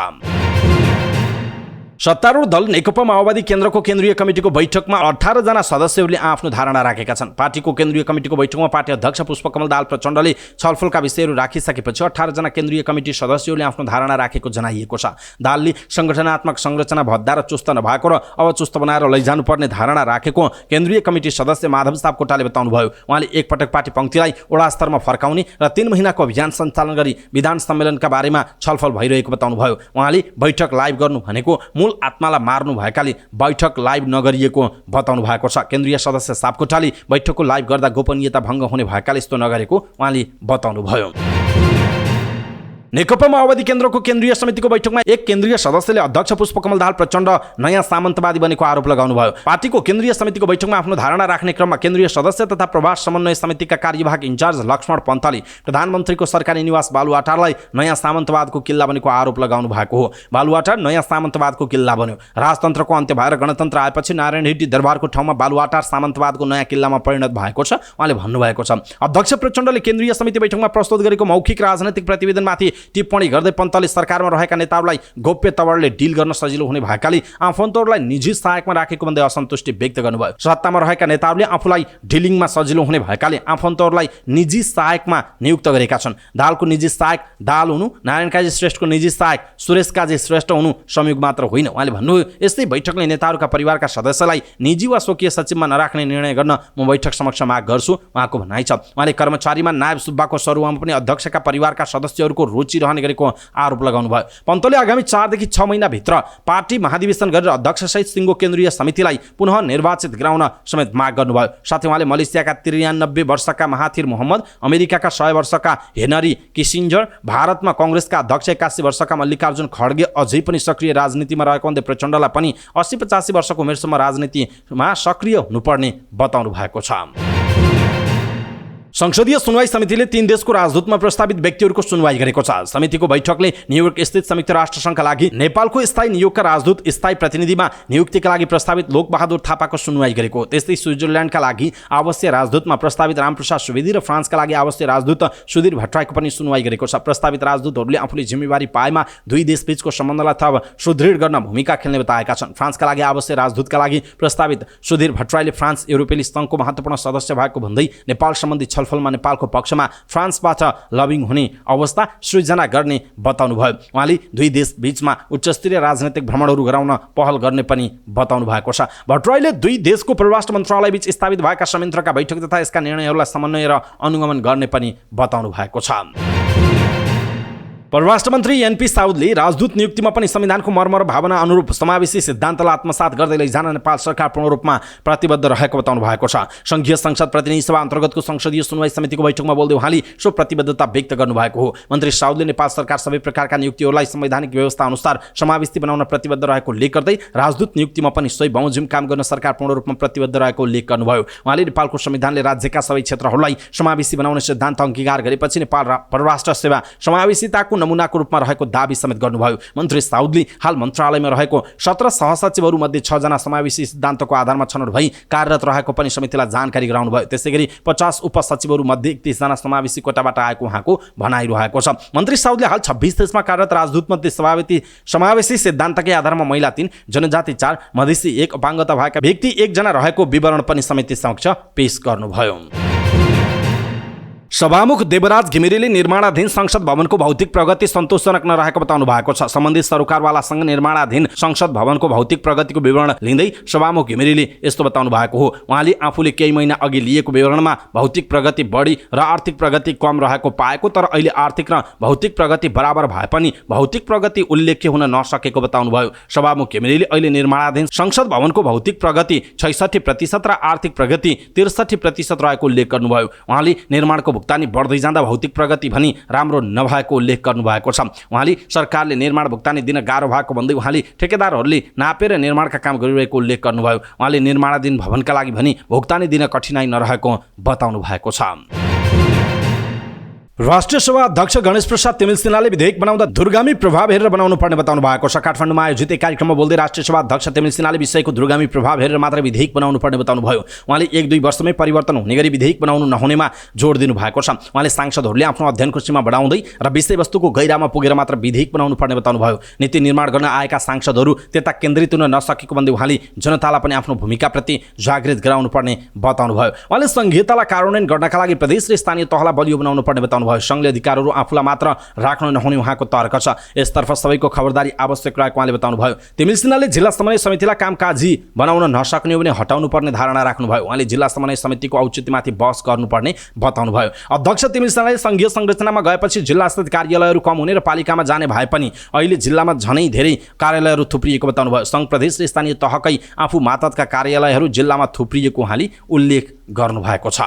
A: सत्तारूढ दल नेकपा माओवादी केन्द्रको केन्द्रीय कमिटीको बैठकमा 18 जना सदस्यहरूले आफ्नो धारणा राखेका छन्। पार्टीको केन्द्रीय कमिटीको बैठकमा पार्टी अध्यक्ष पुष्पकमल दाहाल प्रचण्डले छलफलका विषयहरू राखिसकेपछि 18 जना केन्द्रीय कमिटी सदस्यहरूले आफ्नो धारणा राखेको जनाइएको छ। दाहालले संगठनात्मक संरचना भद्दा र चुस्त नभएको र अब चुस्त बनाएर लैजानुपर्ने धारणा राखेको केन्द्रीय कमिटी सदस्य माधव साहब कोटाले बताउनुभयो। उहाँले एकपटक पार्टी पङ्क्तिलाई वडा स्तरमा फर्काउने र 3 महिनाको अभियान सञ्चालन गरी विधान सम्मेलनका बारेमा छलफल भइरहेको बताउनुभयो। उहाँले बैठक लाइभ गर्नु भनेको मूल आत्मालाई मार्नु भएकाले बैठक लाइभ नगरिएको बताउनु भएको छ। केन्द्रीय सदस्य सापकोटाले बैठकको लाइभ गर्दा गोपनीयता भङ्ग हुने भएकाले यस्तो नगरेको उहाँले बताउनुभयो। नेकपा माओवादी केन्द्रको केन्द्रीय समितिको बैठकमा एक केन्द्रीय सदस्यले अध्यक्ष पुष्पकमल दाहाल प्रचण्ड नयाँ सामन्तवादी बनेको आरोप लगाउनुभयो। पार्टीको केन्द्रीय समितिको बैठकमा आफ्नो धारणा राख्ने क्रममा केन्द्रीय सदस्य तथा प्रवास समन्वय समितिका कार्यवाहक इन्चार्ज लक्ष्मण पन्तले प्रधानमन्त्रीको सरकारी निवास बालुवाटारलाई नयाँ सामन्तवादको किल्ला बनेको आरोप लगाउनु भएको हो। बालुवाटार नयाँ सामन्तवादको किल्ला बन्यो। राजतन्त्रको अन्त्य भएर गणतन्त्र आएपछि नारायण रेड्डी दरबारको ठाउँमा बालुवाटार सामन्तवादको नयाँ किल्लामा परिणत भएको छ उहाँले भन्नुभएको छ। अध्यक्ष प्रचण्डले केन्द्रीय समिति बैठकमा प्रस्तुत गरेको मौखिक राजनैतिक प्रतिवेदनमाथि टिप्पणी गर्दै पन्तले सरकारमा रहेका नेताहरूलाई गोप्य तवरले डिल गर्न सजिलो हुने भएकाले आफन्तहरूलाई निजी सहायकमा राखेको भन्दै असन्तुष्टि व्यक्त गर्नुभयो। सत्तामा रहेका नेताहरूले आफूलाई डिलिङमा सजिलो हुने भएकाले आफन्तहरूलाई निजी सहायकमा नियुक्त गरेका छन्। दाहालको निजी सहायक दाहाल हुनु, नारायण काजी श्रेष्ठको निजी सहायक सुरेश काजी श्रेष्ठ हुनु संयोग मात्र होइन उहाँले भन्नुभयो। यस्तै बैठकले नेताहरूका परिवारका सदस्यलाई निजी वा स्वकीय सचिवमा नराख्ने निर्णय गर्न म बैठक समक्ष माग गर्छु उहाँको भनाइ छ। उहाँले कर्मचारीमा नायब सुब्बाको सरुवामा पनि अध्यक्षका परिवारका सदस्यहरूको रुचि रहने गरेको आरोप लगाउनु भयो। पन्तले आगामी 4 देखि 6 महिनाभित्र पार्टी महाधिवेशन गरेर अध्यक्षसहित सिङ्गो केन्द्रीय समितिलाई पुनः निर्वाचित गराउन समेत माग गर्नुभयो। साथै उहाँले मलेसियाका 93 वर्षका महाथिर मोहम्मद, अमेरिकाका 100 वर्षका हेनरी किसिन्जर, भारतमा कङ्ग्रेसका अध्यक्ष 81 वर्षका मल्लिकार्जुन खड्गे अझै पनि सक्रिय राजनीतिमा रहेको भन्दै प्रचण्डलाई पनि 80-85 वर्षको उमेरसम्म राजनीतिमा सक्रिय हुनुपर्ने बताउनु भएको छ। संसदीय सुनवाई समितिले 3 देशको राजदूतमा प्रस्तावित व्यक्तिहरूको सुनवाई गरेको छ। समितिको बैठकले न्युयोर्क स्थित संयुक्त राष्ट्रसङ्घका लागि नेपालको स्थायी नियोगका राजदूत स्थायी प्रतिनिधिमा नियुक्तिका लागि प्रस्तावित लोकबहादुर थापाको सुनवाई गरेको। त्यस्तै स्विजरल्यान्डका लागि आवासीय राजदूतमा प्रस्तावित रामप्रसाद सुवेदी र फ्रान्सका लागि आवासीय राजदूत सुधीर भट्टराईको पनि सुनवाई गरेको छ। प्रस्तावित राजदूतहरूले आफूले जिम्मेवारी पाएमा 2 देशबीचको सम्बन्धलाई थप सुदृढ गर्न भूमिका खेल्ने बताएका छन्। फ्रान्सका लागि आवासीय राजदूतका लागि प्रस्तावित सुधीर भट्टराईले फ्रान्स युरोपेली सङ्घको महत्त्वपूर्ण सदस्य भएको भन्दै नेपाल सम्बन्धी छलफलमा नेपालको पक्षमा फ्रान्सबाट लबिङ हुने अवस्था सृजना गर्ने बताउनु भयो। उहाँले 2 देश बीचमा उच्चस्तरीय राजनैतिक भ्रमणहरू गराउन पहल गर्ने पनि बताउनु भएको छ। भट्टराईले 2 देशको परराष्ट्र मन्त्रालय बीच स्थापित भएका संयन्त्रका बैठक तथा यसका निर्णयहरूलाई समन्वय र अनुगमन गर्ने पनि बताउनु भएको छ। परराष्ट्र मन्त्री एनपी साउदले राजदूत नियुक्तिमा पनि संविधानको मर्म र भावना अनुरूप समावेशी सिद्धान्तलाई आत्मसात गर्दै लैजान नेपाल सरकार पूर्ण रूपमा प्रतिबद्ध रहेको बताउनु भएको छ। संघीय संसद प्रतिनिधि सभा अन्तर्गतको संसदीय सुनवाई समितिको बैठकमा बोल्दै उहाँले सो प्रतिबद्धता व्यक्त गर्नुभएको हो। मन्त्री साउदले नेपाल सरकार सबै प्रकारका नियुक्तिहरूलाई संवैधानिक व्यवस्था अनुसार समावेशी बनाउन प्रतिबद्ध रहेको उल्लेख गर्दै राजदूत नियुक्तिमा पनि सोही बमोजिम काम गर्न सरकार पूर्ण रूपमा प्रतिबद्ध रहेको उल्लेख गर्नुभयो। उहाँले नेपालको संविधानले राज्यका सबै क्षेत्रहरूलाई समावेशी बनाउने सिद्धान्त अंगीकार गरेपछि नेपाल परराष्ट्र सेवा समावेशिताको नमुनाको रूपमा रहेको दाबी समेत गर्नुभयो। मन्त्री साउदले हाल मन्त्रालयमा रहेको 17 सहसचिवहरू मध्ये 6 जना समावेशी सिद्धान्तको आधारमा छनौट भई कार्यरत रहेको पनि समितिलाई जानकारी गराउनुभयो। त्यसैगरी 50 उपसचिवहरू मध्ये 31 जना समावेशी कोटाबाट आएको उहाँको भनाइरहेको छ। मन्त्री साउदले हाल 26 देशमा कार्यरत राजदूत मध्ये समावेशी सिद्धान्तकै आधारमा महिला 3, जनजाति 4, मधेसी 1, अपाङ्गता भएका व्यक्ति 1 जना रहेको विवरण पनि समिति समक्ष पेश गर्नुभयो। सभामुख देवराज घिमिरेले निर्माणाधीन संसद भवनको भौतिक प्रगति सन्तोषजनक नरहेको बताउनु भएको छ। सम्बन्धित सरकारवालासँग निर्माणाधीन संसद भवनको भौतिक प्रगतिको विवरण लिँदै सभामुख घिमिरेले यस्तो बताउनु भएको हो। उहाँले आफूले केही महिना अघि लिएको विवरणमा भौतिक प्रगति बढी र आर्थिक प्रगति कम रहेको पाएको, तर अहिले आर्थिक र भौतिक प्रगति बराबर भए पनि भौतिक प्रगति उल्लेख्य हुन नसकेको बताउनुभयो। सभामुख घिमिरेले अहिले निर्माणाधीन संसद भवनको भौतिक प्रगति 66% र आर्थिक प्रगति 63% रहेको उल्लेख गर्नुभयो। उहाँले निर्माणको भुक्तानी बढ्दै जाँदा भौतिक प्रगति भनी राम्रो नभएको उल्लेख गर्नुभएको छ। उहाँले सरकारले निर्माण भुक्तानी दिन गाह्रो भएको भन्दै उहाँले ठेकेदारहरूले नापेर निर्माणका काम गरिरहेको उल्लेख गर्नुभयो। उहाँले निर्माणाधीन भवनका लागि भनी भुक्तानी दिन कठिनाई नरहेको बताउनु भएको छ। राष्ट्रिय सभा अध्यक्ष गणेश प्रसाद तिमिल सिन्हाले विधेयक बनाउँदा दूरगामी प्रभाव हेरेर बनाउनु पर्ने बताउनु भएको छ। काठमाडौँमा आयोजित एक कार्यक्रममा बोल्दै राष्ट्रिय सभा अध्यक्ष तिमिल सिन्हाले विषयको दूरगामी प्रभाव हेरेर मात्र विधेयक बनाउनु पर्ने बताउनु भयो। उहाँले 1-2 वर्षमै परिवर्तन हुने गरी विधेयक बनाउनु नहुनेमा जोड दिनु भएको छ। उहाँले सांसदहरूले आफ्नो अध्ययनको सीमा बढाउँदै र विषयवस्तुको गहिरामा पुगेर मात्र विधेयक बनाउनु पर्ने बताउनु भयो। नीति निर्माण गर्न आएका सांसदहरू त्यता केन्द्रित हुन नसकेको भन्दै उहाँले जनतालाई पनि आफ्नो भूमिकाप्रति जागृत गराउनु पर्ने बताउनु भयो। उहाँले संहितालाई कार्यान्वयन गर्नका लागि प्रदेश र स्थानीय तहलाई बलियो बनाउनु पर्ने बताउनु भयो। संघले अधिकारहरू आफूलाई मात्र राख्न नहुने उहाँको तर्क छ। यसतर्फ सबैको खबरदारी आवश्यक रहेको उहाँले बताउनु भयो। तिमिल सिन्हाले जिल्ला समन्वय समितिलाई कामकाजी बनाउन नसक्ने भने हटाउनु पर्ने धारणा राख्नुभयो। उहाँले जिल्ला समन्वय समितिको औचित्यमाथि बहस गर्नुपर्ने बताउनु भयो। अध्यक्ष तिमिल सिन्हाले संघीय संरचनामा गएपछि जिल्ला स्थित कार्यालयहरू कम हुने र पालिकामा जाने भए पनि अहिले जिल्लामा झनै धेरै कार्यालयहरू थुप्रिएको बताउनु भयो। संघ प्रदेश र स्थानीय तहकै आफू मातहतका कार्यालयहरू जिल्लामा थुप्रिएको उहाँले उल्लेख गर्नुभएको छ।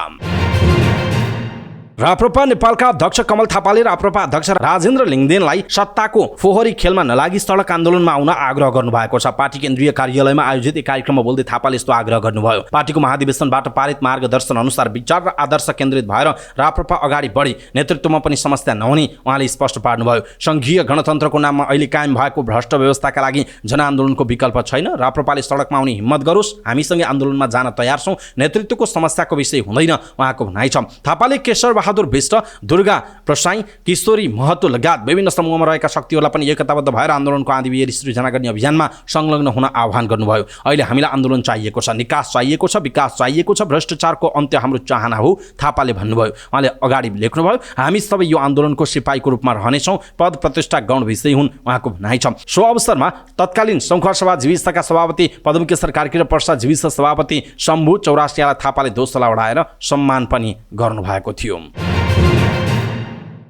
A: राप्रपा नेपालका अध्यक्ष कमल थापाले राप्रपा अध्यक्ष राजेन्द्र लिङदेनलाई सत्ताको फोहोरी खेलमा नलागी सडक आन्दोलनमा आउन आग्रह गर्नुभएको छ। पार्टी केन्द्रीय कार्यालयमा आयोजित एक कार्यक्रममा बोल्दै थापाले यस्तो आग्रह गर्नुभयो। पार्टीको महाधिवेशनबाट पारित मार्गदर्शन अनुसार विचार र आदर्श केन्द्रित भएर राप्रपा अगाडि बढी नेतृत्वमा पनि समस्या नहुने उहाँले स्पष्ट पार्नुभयो। संघीय गणतन्त्रको नाममा अहिले कायम भएको भ्रष्ट व्यवस्थाका लागि जनआन्दोलनको विकल्प छैन। राप्रपाले सडकमा आउने हिम्मत गरोस्, हामीसँगै आन्दोलनमा जान तयार छौँ। नेतृत्वको समस्याको विषय हुँदैन उहाँको भनाइ छ। थापाले केशर बहादुर विष्ट, दुर्गा प्रसाई, किशोरी महतो लगायत विभिन्न समूहमा रहेका शक्तिहरूलाई पनि एकताबद्ध भएर आन्दोलनको आँधीबेहरी सृजना गर्ने अभियानमा संलग्न हुन आह्वान गर्नुभयो। अहिले हामीलाई आन्दोलन चाहिएको छ, निकास चाहिएको छ, विकास चाहिएको छ, भ्रष्टाचारको अन्त्य हाम्रो चाहना हो, थापाले भन्नुभयो। उहाँले अगाडि लेख्नुभयो, हामी सबै यो आन्दोलनको सिपाहीको रूपमा रहनेछौँ, पद प्रतिष्ठा गौण विषय हुन् उहाँको भनाइ छ। सो अवसरमा तत्कालीन सङ्खुवासभा जीविसका सभापति पदमकेशर कार्की र पर्सा जीविस सभापति शम्भु चौरासियालाई थापाले दोस्रोला उडाएर सम्मान पनि गर्नुभएको थियो।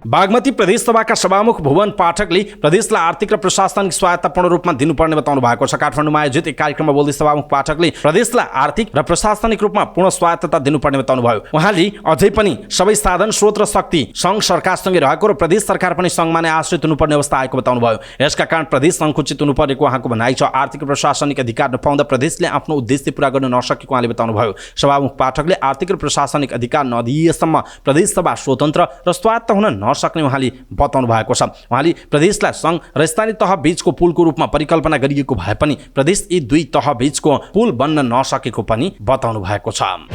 A: बागमती प्रदेश सभाका सभामुख भुवन पाठकले प्रदेशलाई आर्थिक र प्रशासनिक स्वायत्ता पूर्ण रूपमा दिनुपर्ने बताउनु भएको छ। काठमाडौँमा आयोजित एक कार्यक्रममा बोल्दै सभामुख पाठकले प्रदेशलाई आर्थिक र प्रशासनिक रूपमा पूर्ण स्वायत्तता दिनुपर्ने बताउनु भयो। उहाँले अझै पनि सबै साधन स्रोत र शक्ति सङ्घ सरकारसँगै रहेको र प्रदेश सरकार पनि सङ्घमा नै आश्रित हुनुपर्ने अवस्था आएको बताउनु भयो। यसका कारण प्रदेश सङ्कुचित हुनुपर्नेको उहाँको भनाइ छ। आर्थिक र प्रशासनिक अधिकार नपाउँदा प्रदेशले आफ्नो उद्देश्य पूरा गर्न नसकेको उहाँले बताउनु भयो। सभामुख पाठकले आर्थिक र प्रशासनिक अधिकार नदिएसम्म प्रदेश सभा स्वतन्त्र र स्वायत्त हुन सक्ने उहाँले बताउनु भएको छ। उहाँले प्रदेशलाई सङ्घ र स्थानीय तह बीचको पुलको रूपमा परिकल्पना गरिएको भए पनि प्रदेश यी दुई तह बीचको पुल बन्न नसकेको पनि बताउनु भएको छ।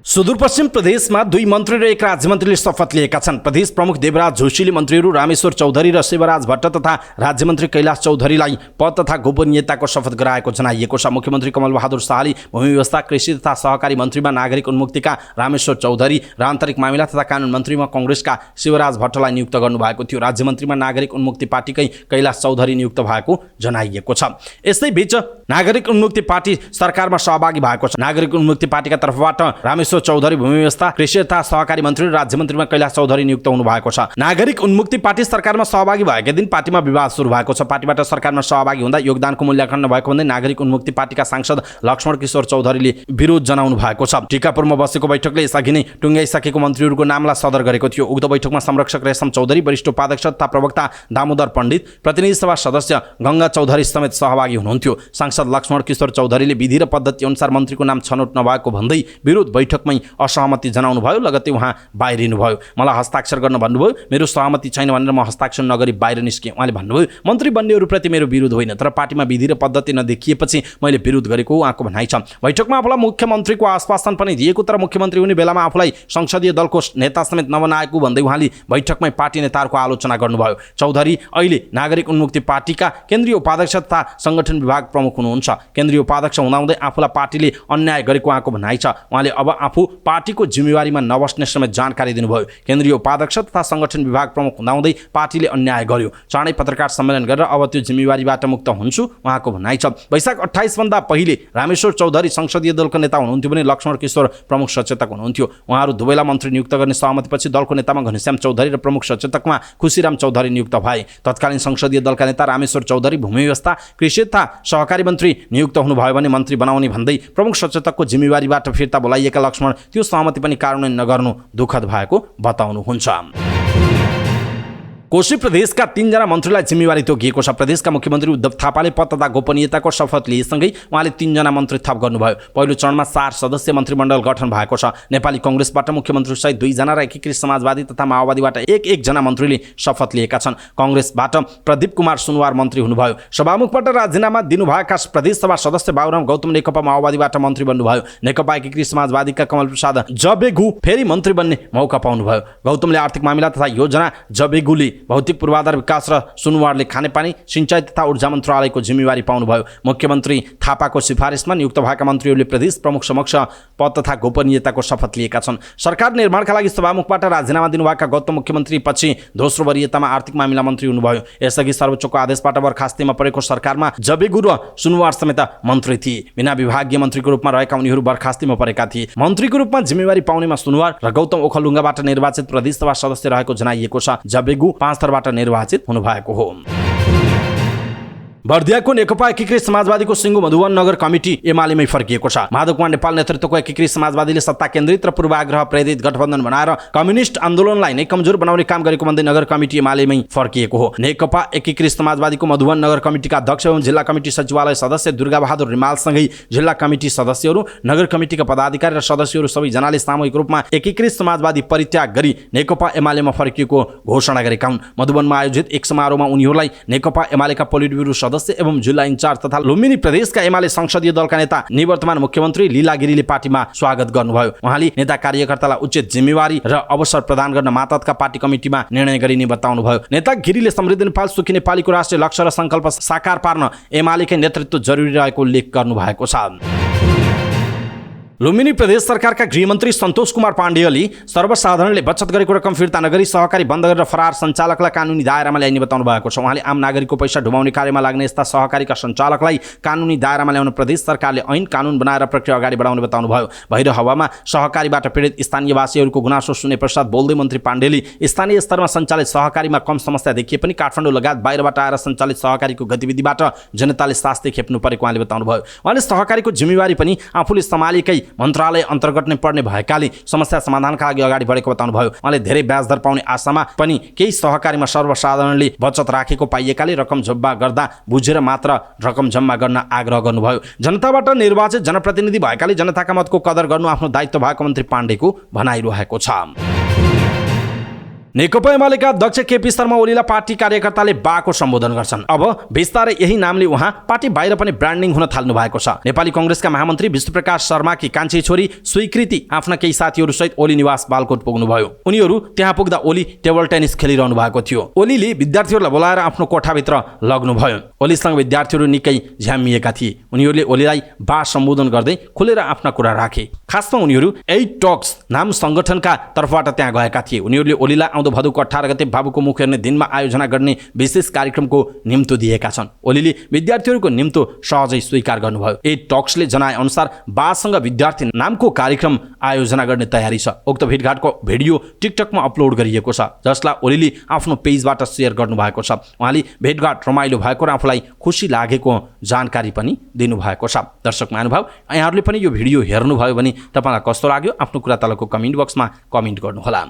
A: सुदूरपश्चिम प्रदेशमा 2 मन्त्री र 1 राज्यमन्त्रीले शपथ लिएका छन्। प्रदेश प्रमुख देवराज जोशीले मन्त्रीहरू रामेश्वर चौधरी र शिवराज भट्ट तथा राज्यमन्त्री कैलाश चौधरीलाई पद तथा गोपनीयताको शपथ गराएको जनाइएको छ। मुख्यमन्त्री कमल बहादुर शाहले भूमि व्यवस्था, कृषि तथा सहकारी मन्त्रीमा नागरिक उन्मुक्तिका रामेश्वर चौधरी र आन्तरिक मामिला तथा कानुन मन्त्रीमा कांग्रेसका शिवराज भट्टलाई नियुक्त गर्नुभएको थियो। राज्यमन्त्रीमा नागरिक उन्मुक्ति पार्टीकै कैलाश चौधरी नियुक्त भएको जनाइएको छ। यसैबीच नागरिक उन्मुक्ति पार्टी सरकारमा सहभागी भएको छ। नागरिक उन्मुक्ति पार्टीका तर्फबाट रामेश्वर रामेश्वर चौधरी भूमि व्यवस्था कृषि तथा सहकारी मन्त्री र राज्य मन्त्रीमा कैलाश चौधरी नियुक्त हुनु भएको छ। नागरिक उन्मुक्ति पार्टी सरकारमा सहभागी भएकै दिन पार्टीमा विवाद सुरु भएको छ। पार्टीबाट सरकारमा सहभागी हुँदा योगदानको मूल्याङ्कन नभएको भन्दै नागरिक उन्मुक्ति पार्टीका सांसद लक्ष्मण किशोर चौधरीले विरोध जनाउनु भएको छ। टिकापुरमा बसेको बैठकले यसअघि नै टुङ्गाइसकेको मन्त्रीहरूको नामलाई सदर गरेको थियो। उक्त बैठकमा संरक्षक रेशम चौधरी, वरिष्ठ उपाध्यक्ष तथा प्रवक्ता दामोदर पण्डित, प्रतिनिधि सभा सदस्य गंगा चौधरी समेत सहभागी हुनुहुन्थ्यो। सांसद लक्ष्मण किशोर चौधरीले विधि र पद्धति अनुसार मन्त्रीको नाम छनौट नभएको भन्दै विरोध बैठकमै असहमति जनाउनु भयो। लगत्तै उहाँ बाहिरिनु भयो। मलाई हस्ताक्षर गर्न भन्नुभयो, मेरो सहमति छैन भनेर म हस्ताक्षर नगरी बाहिर निस्केँ। उहाँले भन्नुभयो, मन्त्री बन्नेहरूप्रति मेरो विरोध होइन, तर पार्टीमा विधि र पद्धति नदेखिएपछि मैले विरोध गरेको उहाँको भनाइ छ। बैठकमा आफूलाई मुख्यमन्त्रीको आश्वासन पनि दिएको, तर मुख्यमन्त्री हुने बेलामा आफूलाई संसदीय दलको नेता समेत नबनाएको भन्दै उहाँले बैठकमै पार्टी नेताहरूको आलोचना गर्नुभयो। चौधरी अहिले नागरिक उन्मुक्ति पार्टीका केन्द्रीय उपाध्यक्ष तथा संगठन विभाग प्रमुख हुनुहुन्छ। केन्द्रीय उपाध्यक्ष हुँदाहुँदै आफूलाई पार्टीले अन्याय गरेको उहाँको भनाइ छ। उहाँले अब आफू पार्टीको जिम्मेवारीमा नबस्ने समेत जानकारी दिनुभयो। केन्द्रीय उपाध्यक्ष तथा संगठन विभाग प्रमुख हुँदाहुँदै पार्टीले अन्याय गर्यो। चाँडै पत्रकार सम्मेलन गरेर अब त्यो जिम्मेवारीबाट मुक्त हुन्छु उहाँको भनाइ छ। वैशाख 28 भन्दा पहिले रामेश्वर चौधरी संसदीय दलको नेता हुनुहुन्थ्यो भने लक्ष्मण किशोर प्रमुख सचेतक हुनुहुन्थ्यो। उहाँहरू दुवैलाई मन्त्री नियुक्त गर्ने सहमतिपछि दलको नेतामा घनश्याम चौधरी र प्रमुख सचेतकमा खुशीराम चौधरी नियुक्त भए। तत्कालीन संसदीय दलका नेता रामेश्वर चौधरी भूमि व्यवस्था कृषि तथा सहकारी मन्त्री नियुक्त हुनुभयो भने मन्त्री बनाउने भन्दै प्रमुख सचेतकको जिम्मेवारीबाट फिर्ता बोलाइएका लक्ष्मण त्यो सहमति पनि कार्यान्वयन नगर्नु दुःखद भएको बताउनुहुन्छ। कोशी प्रदेशका 3 जना मन्त्रीलाई जिम्मेवारी तोकिएको छ। प्रदेशका मुख्यमन्त्री उद्धव थापाले पद तथा गोपनीयताको शपथ लिएसँगै उहाँले 3 जना मन्त्री थप गर्नुभयो। पहिलो चरणमा 4 सदस्यीय मन्त्रीमण्डल गठन भएको छ। नेपाली कांग्रेसबाट मुख्यमन्त्री सहित 2 जना र एकीकृत समाजवादी तथा माओवादीबाट 1 जना मन्त्रीले शपथ लिएका छन्। कांग्रेसबाट प्रदीप कुमार सुनवार मन्त्री हुनुभयो। सभामुखबाट राजीनामा दिनुभएका प्रदेशसभा सदस्य बाबुराम गौतम नेकपा माओवादीबाट मन्त्री बन्नुभयो। नेकपा एकीकृत समाजवादीका कमल प्रसाद जबेगु फेरि मन्त्री बन्ने मौका पाउनुभयो। गौतमले आर्थिक मामिला तथा योजना, जबेगुले भौतिक पूर्वाधार विकास र सुनवारले खानेपानी सिंचाई तथा ऊर्जा मन्त्रालयको जिम्मेवारी पाउनुभयो। मुख्यमन्त्री थापाको सिफारिसमा नियुक्त भएका मन्त्रीहरूले प्रदेश प्रमुख समक्ष पद तथा गोपनीयताको शपथ लिएका छन्। सरकार निर्माणका लागि सभामुखबाट राजीनामा दिनुभएका गौतम मुख्यमन्त्री पछि दोस्रो वरियतामा आर्थिक मामिला मन्त्री हुनुभयो। यसअघि सर्वोच्चको आदेशबाट बर्खास्तीमा परेको सरकारमा जबेगु र सुनवार समेत मन्त्री थिए। बिना विभागीय मन्त्रीको रूपमा रहेका उनीहरू बर्खास्तीमा परेका थिए। मन्त्रीको रूपमा जिम्मेवारी पाउनेमा सुनवार र गौतम ओखलढुङ्गाबाट निर्वाचित प्रदेशसभा सदस्य रहेको जनाइएको छ। जबेगु 5 थरबाट निर्वाचित हुनुभएको हो। बर्दियाको नेकपा एकीकृत समाजवादीको सिङ्गो मधुवन नगर कमिटी एमालेमै फर्किएको छ। माधव कुमार नेपाल नेतृत्वको एकीकृत समाजवादीले सत्ता केन्द्रित र पूर्वाग्रह प्रेरित गठबन्धन बनाएर कम्युनिस्ट आन्दोलनलाई नै कमजोर बनाउने काम गरेको भन्दै नगर कमिटी एमालेमै फर्किएको हो। नेकपा एकीकृत समाजवादीको मधुवन नगर कमिटीका अध्यक्ष एवं जिल्ला कमिटी सचिवालय सदस्य दुर्गा बहादुर रिमालसँगै जिल्ला कमिटी सदस्यहरू, नगर कमिटीका पदाधिकारी र सदस्यहरू सबैजनाले सामूहिक रूपमा एकीकृत समाजवादी परित्याग गरी नेकपा एमालेमा फर्किएको घोषणा गरेका हुन्। मधुवनमा आयोजित एक समारोहमा उनीहरूलाई नेकपा एमालेका पोलिट ब्युरो सदस्य एवं जिल्ला इन्चार्ज तथा लुम्बिनी प्रदेशका एमाले संसदीय दलका नेता निवर्तमान मुख्यमन्त्री लीला गिरीले पार्टीमा स्वागत गर्नुभयो। उहाँले नेता कार्यकर्तालाई उचित जिम्मेवारी र अवसर प्रदान गर्न मातहतका पार्टी कमिटीमा निर्णय गरिने बताउनुभयो। नेता गिरीले समृद्ध नेपाल सुखी नेपालीको राष्ट्रिय लक्ष्य र संकल्प साकार पार्न एमालेकै नेतृत्व जरुरी रहेको उल्लेख गर्नुभएको छ। लुम्बिनी प्रदेश सरकारका गृहमन्त्री सन्तोष कुमार पाण्डेयले सर्वसाधारणले बचत गरेको रकम फिर्ता नगरी सहकारी बन्द गरेर फरार सञ्चालकलाई कानुनी दायरामा ल्याइने बताउनु भएको छ। उहाँले आम नागरिकको पैसा डुबाउने कार्यमा लाग्ने यस्ता सहकारीका सञ्चालकलाई कानुनी दायरामा ल्याउन प्रदेश सरकारले ऐन कानुन बनाएर प्रक्रिया अगाडि बढाउने बताउनुभयो। भैरव हावामा सहकारीबाट पीडित स्थानीयवासीहरूको गुनासो सुने पश्चात बोल्दै मन्त्री पाण्डेले स्थानीय स्तरमा सञ्चालित सहकारीमा कम समस्या देखिए पनि काठमाडौँ लगायत बाहिरबाट आएर सञ्चालित सहकारीको गतिविधिबाट जनताले शास्ति खेप्नु परेको उहाँले बताउनुभयो। उहाँले सहकारीको जिम्मेवारी पनि आफूले सम्हालेकै मन्त्रालय अन्तर्गत नै पर्ने भएकाले समस्या समाधानका लागि अगाडि बढेको बताउनुभयो। उहाँले धेरै ब्याज दर पाउने आशामा पनि केही सहकारीमा सर्वसाधारणले बचत राखेको पाइएकाले रकम जम्मा गर्दा बुझेर मात्र रकम जम्मा गर्न आग्रह गर्नुभयो। जनताबाट निर्वाचित जनप्रतिनिधि भएकाले जनताका मतको कदर गर्नु आफ्नो दायित्व भएको मन्त्री पाण्डेको भनाइरहेको छ। नेकपा एमालेका अध्यक्ष केपी शर्मा ओलीलाई पार्टी कार्यकर्ताले बाको सम्बोधन गर्छन्। अब बिस्तारै यही नामले उहाँ पार्टी बाहिर पनि ब्रान्डिङ हुन थाल्नु भएको छ। नेपाली कांग्रेसका महामन्त्री विष्णुप्रकाश शर्माकी कान्छी छोरी स्वीकृति आफ्ना केही साथीहरूसहित ओली निवास बालकोट पुग्नुभयो। उनीहरू त्यहाँ पुग्दा ओली टेबल टेनिस खेलिरहनु भएको थियो। ओलीले विद्यार्थीहरूलाई बोलाएर आफ्नो कोठाभित्र लग्नुभयो। ओलीसँग विद्यार्थीहरू निकै झ्याम्मिएका थिए। उनीहरूले ओलीलाई बा सम्बोधन गर्दै खुलेर आफ्ना कुरा राखे। खासमा उनीहरू 8 टक्स नाम संगठनका तर्फबाट त्यहाँ गएका थिए। उनीहरूले ओलीलाई आउँदो भदौको 18 गते बाबुको मुख हेर्ने दिनमा आयोजना गर्ने विशेष कार्यक्रमको निम्तो दिएका छन्। ओलीले विद्यार्थीहरूको निम्तो सहजै स्वीकार गर्नुभयो। ए टक्सले जनाए अनुसार बासँग विद्यार्थी नामको कार्यक्रम आयोजना गर्ने तयारी छ। उक्त भेटघाटको भिडियो टिकटकमा अपलोड गरिएको छ, जसलाई ओलीले आफ्नो पेजबाट सेयर गर्नुभएको छ। उहाँले भेटघाट रमाइलो भएको र आफूलाई खुसी लागेको जानकारी पनि दिनुभएको छ। दर्शक महानुभाव, यहाँहरूले पनि यो भिडियो हेर्नुभयो भने तपाईँलाई कस्तो लाग्यो आफ्नो कुरा तलको कमेन्ट बक्समा कमेन्ट गर्नुहोला।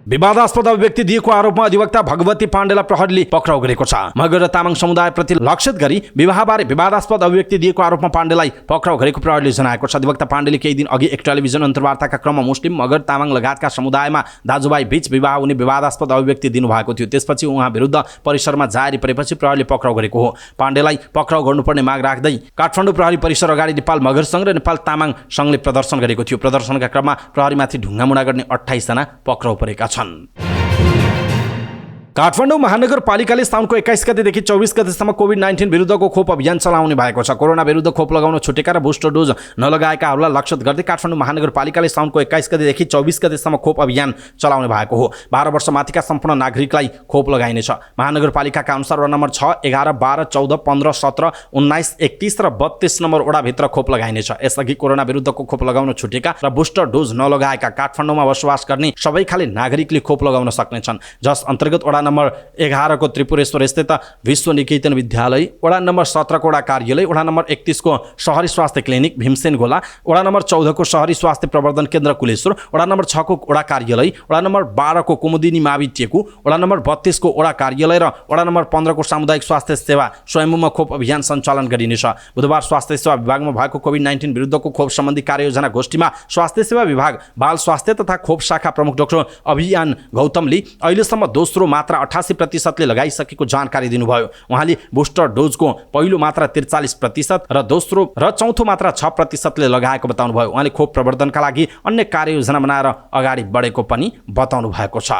A: विवादास्पद अभिव्यक्ति दिएको आरोपमा अधिवक्ता भगवती पाण्डेलाई प्रहरीले पक्राउ गरेको छ। मगर र तामाङ समुदायप्रति लक्षित गरी विवाहबारे विवादास्पद अभिव्यक्ति दिएको आरोपमा पाण्डेलाई पक्राउ गरेको प्रहरीले जनाएको छ। अधिवक्ता पाण्डेले केही दिन अघि एक टेलिभिजन अन्तर्वार्ताका क्रममा मुस्लिम, मगर, तामाङ लगायतका समुदायमा दाजुभाइ बीच विवाह हुने विवादास्पद अभिव्यक्ति दिनुभएको थियो। त्यसपछि उहाँ विरुद्ध परिसरमा जारी परेपछि प्रहरीले पक्राउ गरेको हो। पाण्डेलाई पक्राउ गर्नुपर्ने माग राख्दै काठमाडौँ प्रहरी परिसर अगाडि नेपाल मगर सङ्घ र नेपाल तामाङ सङ्घले प्रदर्शन गरेको थियो। प्रदर्शनका क्रममा प्रहरीमाथि ढुङ्गामुढा गर्ने 28 जना पक्राउ परेका छन्। काठमाडौँ महानगरपालिकाले साउनको 21 गतेदेखि 24 गतेसम्म कोभिड-19 विरुद्धको खोप अभियान चलाउने भएको छ। कोरोना विरुद्ध खोप लगाउन छुटेका र बुस्टर डोज नलगाएकाहरूलाई लक्षित गर्दै काठमाडौँ महानगरपालिकाले साउनको 21 गतेदेखि 24 गतेसम्म खोप अभियान चलाउने भएको हो। 12 वर्ष माथिका सम्पूर्ण नागरिकलाई खोप लगाइनेछ। महानगरपालिकाका अनुसार वडा नम्बर 6, 11, 12, 14, 15, 17, 19, 31 र 32 नम्बर वडाभित्र खोप लगाइनेछ। यसअघि कोरोना विरुद्धको खोप लगाउन छुटेका र बुस्टर डोज नलगाएका काठमाडौँमा बसोबास गर्ने सबै खाले नागरिकले खोप लगाउन सक्नेछन्। जस अन्तर्गत वडा नम्बर 11 को त्रिपुरेश्वर स्थित विश्व निकेतन विद्यालय, वडा नम्बर 17 को वडा कार्यालय, वडा नम्बर 31 को शहरी स्वास्थ्य क्लिनिक भीमसेन गोला, वडा नम्बर 14 को शहरी स्वास्थ्य प्रवर्धन केन्द्र कुलेश्वर, वडा नम्बर 6 को वडा कार्यालय, वडा नम्बर 12 को कुमुदिनी मावि टेकु, वडा नम्बर 32 को वडा कार्यालय र वडा नम्बर 15 को सामुदायिक स्वास्थ्य सेवा स्वयम्भूमा खोप अभियान सञ्चालन गरिनेछ। बुधबार स्वास्थ्य सेवा विभागमा भएको कोभिड-19 विरुद्धको खोप सम्बन्धी कार्ययोजना गोष्ठीमा स्वास्थ्य सेवा विभाग, बाल स्वास्थ्य तथा खोप शाखा प्रमुख डाक्टर अभियान गौतमले अहिलेसम्म दोस्रो मात्रा 88% लगाइसकेको जानकारी दिनुभयो। उहाँले बुस्टर डोजको पहिलो मात्रा 43% र दोस्रो र चौथो मात्रा 6% लगाएको बताउनुभयो। उहाँले खोप प्रवर्धनका लागि अन्य कार्ययोजना बनाएर अगाडि बढेको पनि बताउनु भएको छ।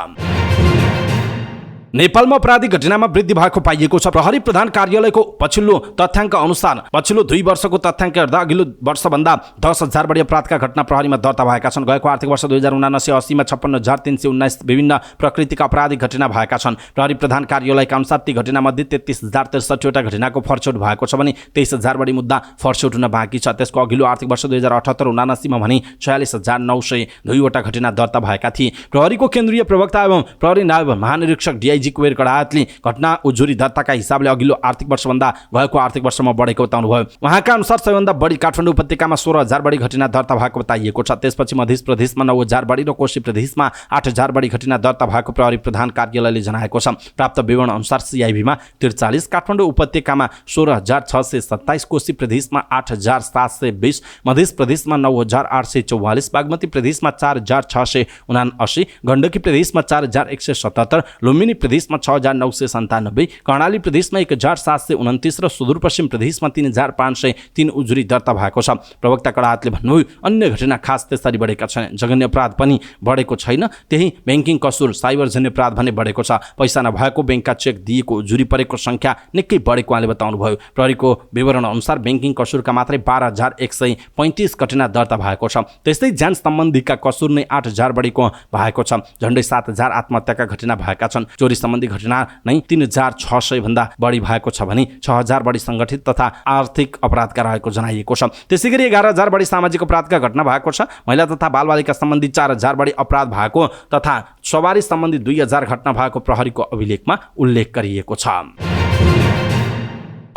A: नेपालमा अपराधिक घटनामा वृद्धि भएको पाइएको छ। प्रहरी प्रधान कार्यालयको पछिल्लो तथ्याङ्क अनुसार पछिल्लो 2 वर्षको तथ्याङ्क हेर्दा अघिल्लो वर्षभन्दा 10,000 बढी अपराधका घटना प्रहरीमा दर्ता भएका छन्। गएको आर्थिक वर्ष 2079-80 मा 56,319 विभिन्न प्रकृतिका अपराधिक घटना भएका छन्। प्रहरी प्रधान कार्यालयका अनुसार ती घटनामध्ये 33,063 वटा घटनाको फर्चौट भएको छ भने 23,000 बढी मुद्दा फर्चौट हुन बाँकी छ। त्यसको अघिल्लो आर्थिक वर्ष 2078-79 मा भने 46,902 वटा घटना दर्ता भएका थिए। प्रहरीको केन्द्रीय प्रवक्ता एवं प्रहरी नायब महानिरीक्षक DIG कुबेर कडायतले घटना उजुरी दर्ताका हिसाबले अघिल्लो आर्थिक वर्षभन्दा गएको आर्थिक वर्षमा बढेको बताउनुभयो। उहाँका अनुसार सबैभन्दा बढी काठमाडौँ उपत्यकामा 16,000 बढी घटना दर्ता भएको बताइएको छ। त्यसपछि मध्य प्रदेशमा 9,000 बढी र कोशी प्रदेशमा 8,000 बढी घटना दर्ता भएको प्रहरी प्रधान कार्यालयले जनाएको छ। प्राप्त विवरण अनुसार CIB मा 43, काठमाडौँ उपत्यकामा 16,627, कोशी प्रदेशमा 8,720, मध्य प्रदेशमा 9,844, बागमती प्रदेशमा 4,679, गण्डकी प्रदेशमा 4,177, लुम्बिनी प्रदेशमा 6,997, कर्णाली प्रदेशमा 1,729 र सुदूरपश्चिम प्रदेशमा 3,503 उजुरी दर्ता भएको छ। प्रवक्ता कडायतले भन्नुभयो, अन्य घटना खास त्यसरी बढेका छैनन्। जघन्य अपराध पनि बढेको छैन, त्यही ब्याङ्किङ कसुर, साइबरजन्य अपराध भने बढेको छ। पैसा नभएको ब्याङ्कका चेक दिएको उजुरी परेको संख्या निकै बढेको उहाँले बताउनुभयो। प्रहरीको विवरण अनुसार ब्याङ्किङ कसुरका मात्रै 12,135 घटना दर्ता भएको छ। त्यस्तै ज्यान सम्बन्धीका कसुर नै 8,000 बढीको भएको छ। झन्डै 7,000 आत्महत्याका घटना भएका छन्। चोरी सम्बन्धी घटना नै 3,600 भन्दा बढी भएको छ भने 6,000 बढी संगठित तथा आर्थिक अपराधका रहेको जनाइएको छ। त्यसैगरी 11,000 बढी सामाजिक अपराधका घटना भएको छ। महिला तथा बालबालिका सम्बन्धी 4,000 बढी अपराध भएको तथा सवारी सम्बन्धी 2,000 घटना भएको प्रहरीको अभिलेखमा उल्लेख गरिएको छ।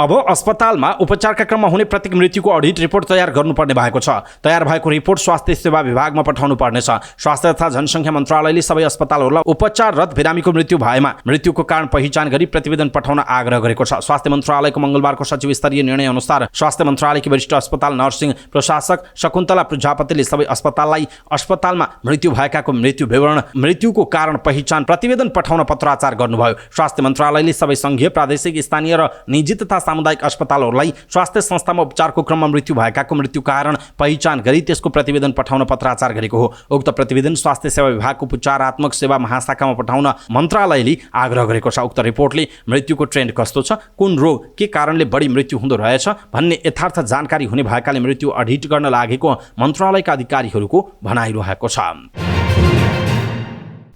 A: अब अस्पतालमा उपचारका क्रममा हुने प्रत्येक मृत्युको अडिट रिपोर्ट तयार गर्नुपर्ने भएको छ। तयार भएको रिपोर्ट स्वास्थ्य सेवा विभागमा पठाउनु पर्नेछ। स्वास्थ्य तथा जनसङ्ख्या मन्त्रालयले सबै अस्पतालहरूलाई उपचाररत बिरामीको मृत्यु भएमा मृत्युको कारण पहिचान गरी प्रतिवेदन पठाउन आग्रह गरेको छ। स्वास्थ्य मन्त्रालयको मङ्गलबारको सचिव स्तरीय निर्णय अनुसार स्वास्थ्य मन्त्रालयकी वरिष्ठ अस्पताल नर्सिङ प्रशासक शकुन्तला प्रजापतिले सबै अस्पताललाई अस्पतालमा मृत्यु भएकाको मृत्यु विवरण, मृत्युको कारण पहिचान प्रतिवेदन पठाउन पत्राचार गर्नुभयो। स्वास्थ्य मन्त्रालयले सबै सङ्घीय, प्रादेशिक, स्थानीय र निजी तथा सामुदायिक अस्पतालहरूलाई स्वास्थ्य संस्थामा उपचारको क्रममा मृत्यु भएकाको मृत्यु कारण पहिचान गरी त्यसको प्रतिवेदन पठाउन पत्राचार गरेको हो। उक्त प्रतिवेदन स्वास्थ्य सेवा विभागको उपचारात्मक सेवा महाशाखामा पठाउन मन्त्रालयले आग्रह गरेको छ। उक्त रिपोर्टले मृत्युको ट्रेन्ड कस्तो छ, कुन रोग के कारणले बढी मृत्यु हुँदो रहेछ भन्ने यथार्थ जानकारी हुने भएकाले मृत्यु अडिट गर्न लागेको मन्त्रालयका अधिकारीहरूको भनाइरहेको छ।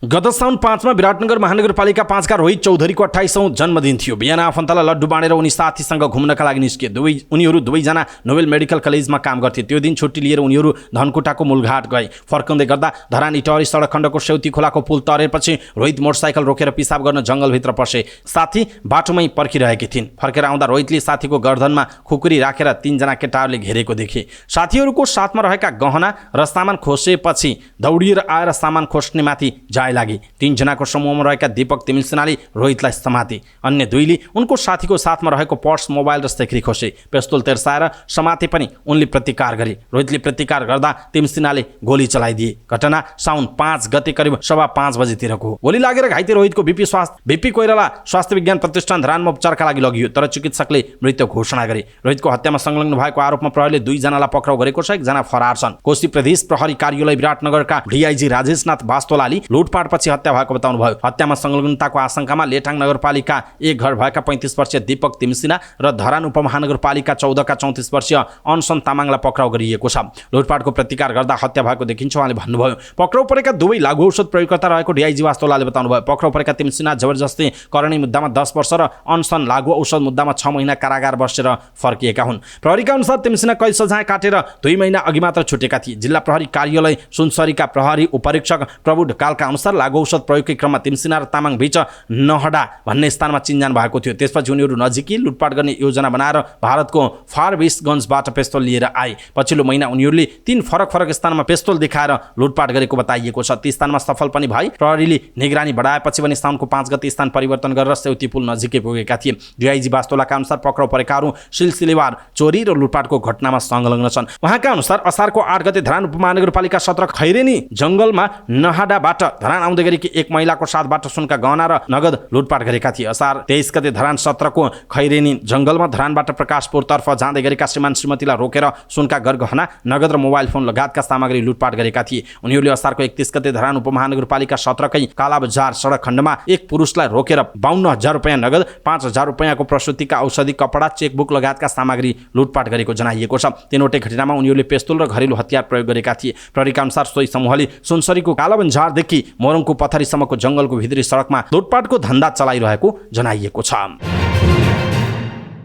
A: गत साउन 5 मा विराटनगर महानगरपालिका 5 का रोहित चौधरीको 28औं जन्मदिन थियो। बिहान आफन्तलाई लड्डु बाँडेर उनी साथीसँग घुम्नका लागि निस्के। उनीहरू दुवैजना नोबेल मेडिकल कलेजमा काम गर्थे। त्यो दिन छुट्टी लिएर उनीहरू धनकुटाको मूलघाट गए। फर्काउँदै गर्दा धरान इटहरी सडक खण्डको सेउती खोलाको पुल तरेपछि रोहित मोटरसाइकल रोकेर पिसाब गर्न जङ्गलभित्र पसे। साथी बाटोमै पर्खिरहेकी थिइन्। फर्केर आउँदा रोहितले साथीको गर्दनमा खुकुरी राखेर 3 जना केटाहरूले घेरेको देखे। साथीहरूको साथमा रहेका गहना र सामान खोसेपछि दौडिएर आएर सामान खोस्नेमाथि जाए लागे। 3 जनाको समूहमा रहेका दीपक तिमिलसिनाले रोहितलाई समाते। अन्य दुईले उनको साथीको साथमा रहेको पर्स, मोबाइल र सेक्री खोसे। पिस्तोल तेर्साएर समाते पनि उनले प्रतिकार गरे। रोहितले प्रतिकार गर्दा तिमिलसिनाले गोली चलाइदिए। घटना साउन 5 गते करिब 5:15 बजेतिरको हो। गोली लागेर घाइते रोहितको बीपी कोइराला स्वास्थ्य विज्ञान प्रतिष्ठान धरानमा उपचारका लागि लगियो, तर चिकित्सकले मृत्यु घोषणा गरे। रोहितको हत्यामा संलग्न भएको आरोपमा प्रहरीले 2 जनालाई पक्राउ गरेको छ। 1 जना फरार छन्। कोशी प्रदेश प्रहरी कार्यालय विराटनगरका डीआईजी राजेशनाथ वास्तोलाले लुटपाटपछि हत्या भएको बताउनुभयो। हत्यामा संलग्नताको आशंकामा लेटाङ नगरपालिका 1 घर भएका 35 वर्षीय दीपक तिमिसिना र धरान उपमहानगरपालिका 14 का 34 वर्षीय अनसन तामाङलाई पक्राउ गरिएको छ। लुटपाटको प्रतिकार गर्दा हत्या भएको देखिन्छ उहाँले भन्नुभयो। पक्राउ परेका दुवै लागु औषध प्रयोगकर्ता रहेको डीआईजी वास्तोलाले बताउनुभयो। पक्राउ परेका तिमिसिना जबरजस्ती करणी मुद्दामा 10 वर्ष र अनसन लागु औषध मुद्दामा 6 महिना कारागार बसेर फर्किएका हुन्। प्रहरीका अनुसार तिमिसिना कैद सजाय काटेर 2 महिना अघि मात्र छुटेका थिए। जिल्ला प्रहरी कार्यालय सुनसरीका प्रहरी उपरीक्षक प्रभु ढकालका अनुसार लागु औषध प्रयोगकै क्रममा तिमिसिना र तामाङ बीच नहडा भन्ने स्थानमा चिन्जान भएको थियो। त्यसपछि उनीहरू नजिकै लुटपाट गर्ने योजना बनाएर भारतको फारबिसगञ्जबाट पिस्तोल लिएर आए। पछिल्लो महिना उनीहरूले 3 फरक स्थानमा पिस्तोल देखाएर लुटपाट गरेको बताइएको छ। ती स्थानमा सफल पनि भए। प्रहरीले निगरानी बढाएपछि भने साउनको 5 गते स्थान परिवर्तन गरेर सेउती पुल नजिकै पुगेका थिए। डीआईजी वास्तोलाका अनुसार पक्राउ परेकाहरू सिलसिलेवार चोरी र लुटपाटको घटनामा संलग्न छन्। उहाँका अनुसार असारको 8 गते धरान उपमहानगरपालिका 17 खैरेनी जङ्गलमा नहडाबाट धरान आउँदै गरेकी 1 महिलाको साथबाट सुनका गहना र नगद लुटपाट गरेका थिए। असार 23 गते धरान 17 को खैरेनी जङ्गलमा धरानबाट प्रकाशपुरतर्फ जाँदै गरेका श्रीमतीलाई रोकेर सुनका गहना, नगद र मोबाइल फोन लगायतका सामग्री लुटपाट गरेका थिए। उनीहरूले असारको 31 गते धरान उपमहानगरपालिका 17 कै काला बजार सडक खण्डमा एक पुरुषलाई रोकेर 52,000 रुपैयाँ नगद, 5,000 रुपैयाँको प्रसुतिका औषधि, कपडा, चेकबुक लगायतका सामग्री लुटपाट गरेको जनाइएको छ। तीनवटै घटनामा उनीहरूले पिस्तोल र घरेलु हतियार प्रयोग गरेका थिए। प्रहरीका अनुसार सोही समूहले सुनसरीको कालाबन्जारदेखि मोरङको पथरीसम्मको जङ्गलको भित्री सडकमा लुटपाटको धन्दा चलाइरहेको जनाइएको छ।